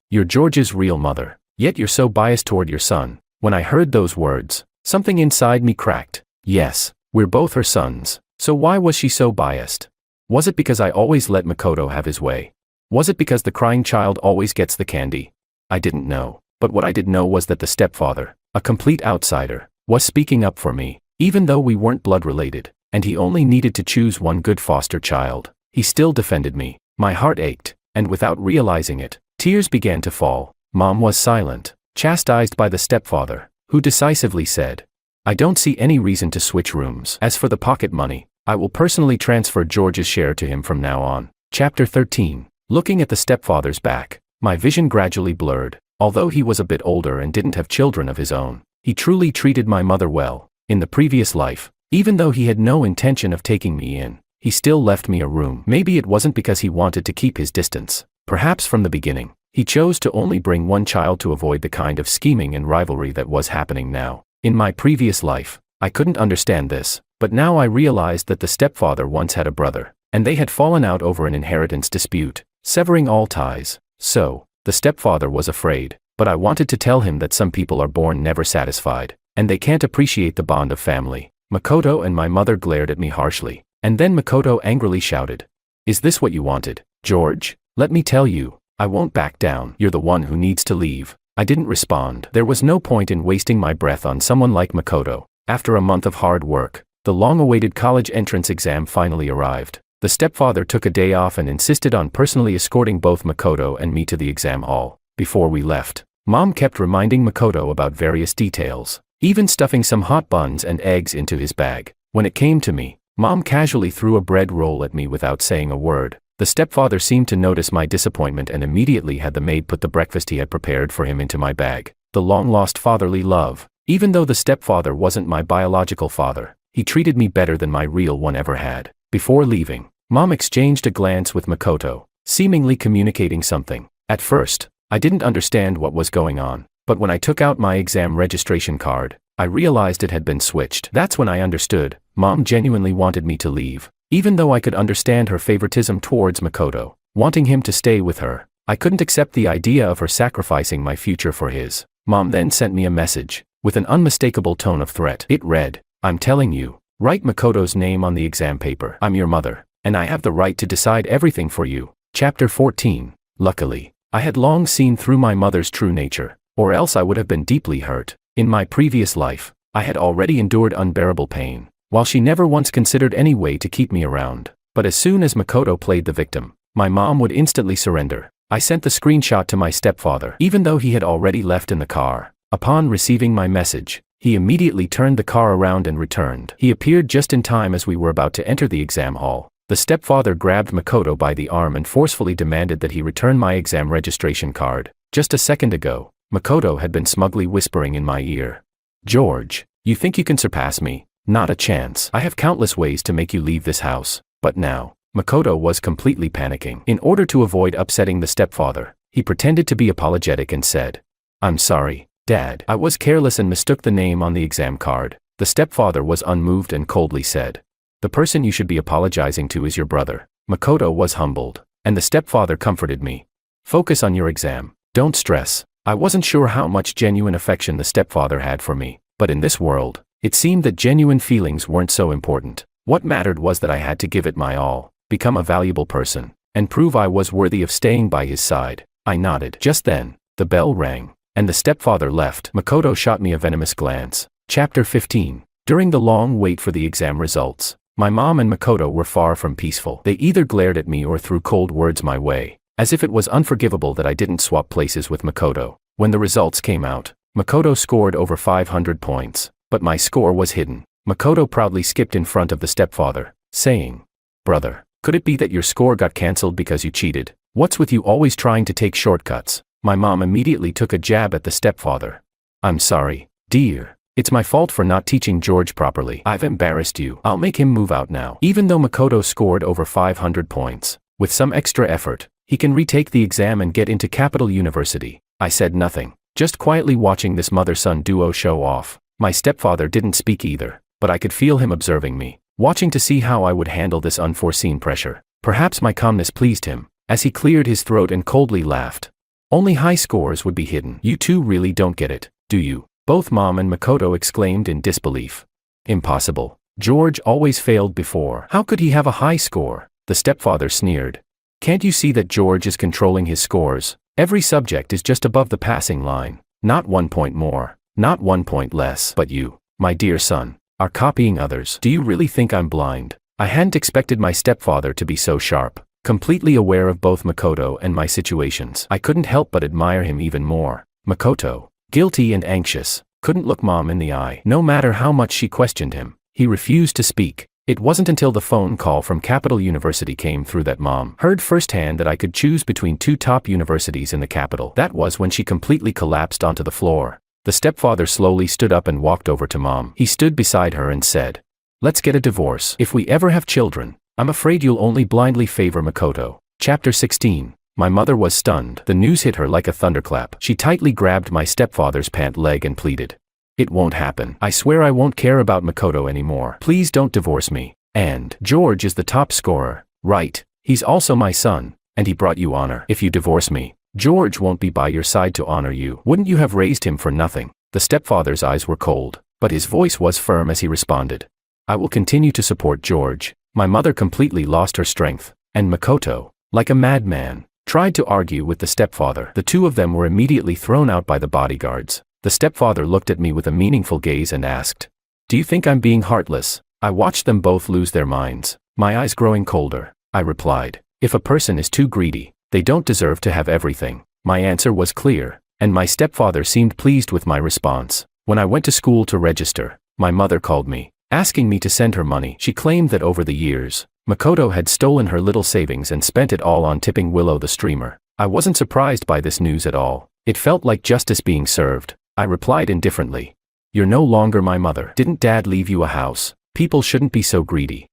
you're George's real mother, yet you're so biased toward your son. When I heard those words, something inside me cracked. Yes, we're both her sons, so why was she so biased? Was it because I always let Makoto have his way? Was it because the crying child always gets the candy? I didn't know, but what I did know was that the stepfather, a complete outsider, was speaking up for me, even though we weren't blood related, and he only needed to choose one good foster child. He still defended me. My heart ached, and without realizing it, tears began to fall. Mom was silent, chastised by the stepfather, who decisively said, I don't see any reason to switch rooms. As for the pocket money, I will personally transfer George's share to him from now on. Chapter 13. Looking at the stepfather's back, my vision gradually blurred. Although he was a bit older and didn't have children of his own, he truly treated my mother well. In the previous life, even though he had no intention of taking me in, he still left me a room. Maybe it wasn't because he wanted to keep his distance. Perhaps from the beginning, he chose to only bring one child to avoid the kind of scheming and rivalry that was happening now. In my previous life, I couldn't understand this, but now I realized that the stepfather once had a brother, and they had fallen out over an inheritance dispute, severing all ties. So, the stepfather was afraid, but I wanted to tell him that some people are born never satisfied, and they can't appreciate the bond of family. Makoto and my mother glared at me harshly, and then Makoto angrily shouted, Is this what you wanted, George? Let me tell you, I won't back down. You're the one who needs to leave. I didn't respond. There was no point in wasting my breath on someone like Makoto. After a month of hard work, the long-awaited college entrance exam finally arrived. The stepfather took a day off and insisted on personally escorting both Makoto and me to the exam hall. Before we left, Mom kept reminding Makoto about various details, even stuffing some hot buns and eggs into his bag. When it came to me, Mom casually threw a bread roll at me without saying a word. The stepfather seemed to notice my disappointment and immediately had the maid put the breakfast he had prepared for him into my bag. The long-lost fatherly love. Even though the stepfather wasn't my biological father, he treated me better than my real one ever had. Before leaving, Mom exchanged a glance with Makoto, seemingly communicating something. At first, I didn't understand what was going on, but when I took out my exam registration card, I realized it had been switched. That's when I understood. Mom genuinely wanted me to leave. Even though I could understand her favoritism towards Makoto, wanting him to stay with her, I couldn't accept the idea of her sacrificing my future for his. Mom then sent me a message, with an unmistakable tone of threat. It read, I'm telling you, write Makoto's name on the exam paper. I'm your mother, and I have the right to decide everything for you. Chapter 14. Luckily, I had long seen through my mother's true nature, or else I would have been deeply hurt. In my previous life, I had already endured unbearable pain, while she never once considered any way to keep me around. But as soon as Makoto played the victim, my mom would instantly surrender. I sent the screenshot to my stepfather, even though he had already left in the car. Upon receiving my message, he immediately turned the car around and returned. He appeared just in time as we were about to enter the exam hall. The stepfather grabbed Makoto by the arm and forcefully demanded that he return my exam registration card. Just a second ago, Makoto had been smugly whispering in my ear, George, you think you can surpass me? Not a chance. I have countless ways to make you leave this house. But now, Makoto was completely panicking. In order to avoid upsetting the stepfather, he pretended to be apologetic and said, I'm sorry, Dad. I was careless and mistook the name on the exam card. The stepfather was unmoved and coldly said, the person you should be apologizing to is your brother. Makoto was humbled, and the stepfather comforted me. Focus on your exam. Don't stress. I wasn't sure how much genuine affection the stepfather had for me, but in this world, it seemed that genuine feelings weren't so important. What mattered was that I had to give it my all, become a valuable person, and prove I was worthy of staying by his side. I nodded. Just then, the bell rang, and the stepfather left. Makoto shot me a venomous glance. Chapter 15. During the long wait for the exam results, my mom and Makoto were far from peaceful. They either glared at me or threw cold words my way, as if it was unforgivable that I didn't swap places with Makoto. When the results came out, Makoto scored over 500 points, But my score was hidden. Makoto proudly skipped in front of the stepfather, saying, "Brother, could it be that your score got cancelled because you cheated? What's with you always trying to take shortcuts?" My mom immediately took a jab at the stepfather. "I'm sorry, dear. It's my fault for not teaching George properly. I've embarrassed you. I'll make him move out now." Even though Makoto scored over 500 points, with some extra effort, he can retake the exam and get into Capital University. I said nothing, just quietly watching this mother-son duo show off. My stepfather didn't speak either, but I could feel him observing me, watching to see how I would handle this unforeseen pressure. Perhaps my calmness pleased him, as he cleared his throat and coldly laughed. "Only high scores would be hidden. You two really don't get it, do you?" Both Mom and Makoto exclaimed in disbelief. "Impossible. George always failed before. How could he have a high score?" The stepfather sneered. "Can't you see that George is controlling his scores? Every subject is just above the passing line. Not 1 point more, not 1 point less. But you, my dear son, are copying others. Do you really think I'm blind?" I hadn't expected my stepfather to be so sharp, completely aware of both Makoto and my situations. I couldn't help but admire him even more. Makoto, guilty and anxious, couldn't look Mom in the eye. No matter how much she questioned him, he refused to speak. It wasn't until the phone call from Capital University came through that Mom heard firsthand that I could choose between 2 top universities in the capital. That was when she completely collapsed onto the floor. The stepfather slowly stood up and walked over to Mom. He stood beside her and said, "Let's get a divorce. If we ever have children, I'm afraid you'll only blindly favor Makoto." Chapter 16. My mother was stunned. The news hit her like a thunderclap. She tightly grabbed my stepfather's pant leg and pleaded, "It won't happen. I swear I won't care about Makoto anymore. Please don't divorce me. And George is the top scorer, right? He's also my son, and he brought you honor. If you divorce me, George won't be by your side to honor you. Wouldn't you have raised him for nothing?" The stepfather's eyes were cold, but his voice was firm as he responded, "I will continue to support George." My mother completely lost her strength, and Makoto, like a madman, tried to argue with the stepfather. The two of them were immediately thrown out by the bodyguards. The stepfather looked at me with a meaningful gaze and asked, "Do you think I'm being heartless?" I watched them both lose their minds, my eyes growing colder. I replied, "If a person is too greedy, they don't deserve to have everything." My answer was clear, and my stepfather seemed pleased with my response. When I went to school to register, my mother called me, asking me to send her money. She claimed that over the years, Makoto had stolen her little savings and spent it all on tipping Willow the streamer. I wasn't surprised by this news at all. It felt like justice being served. I replied indifferently, "You're no longer my mother. Didn't Dad leave you a house? People shouldn't be so greedy."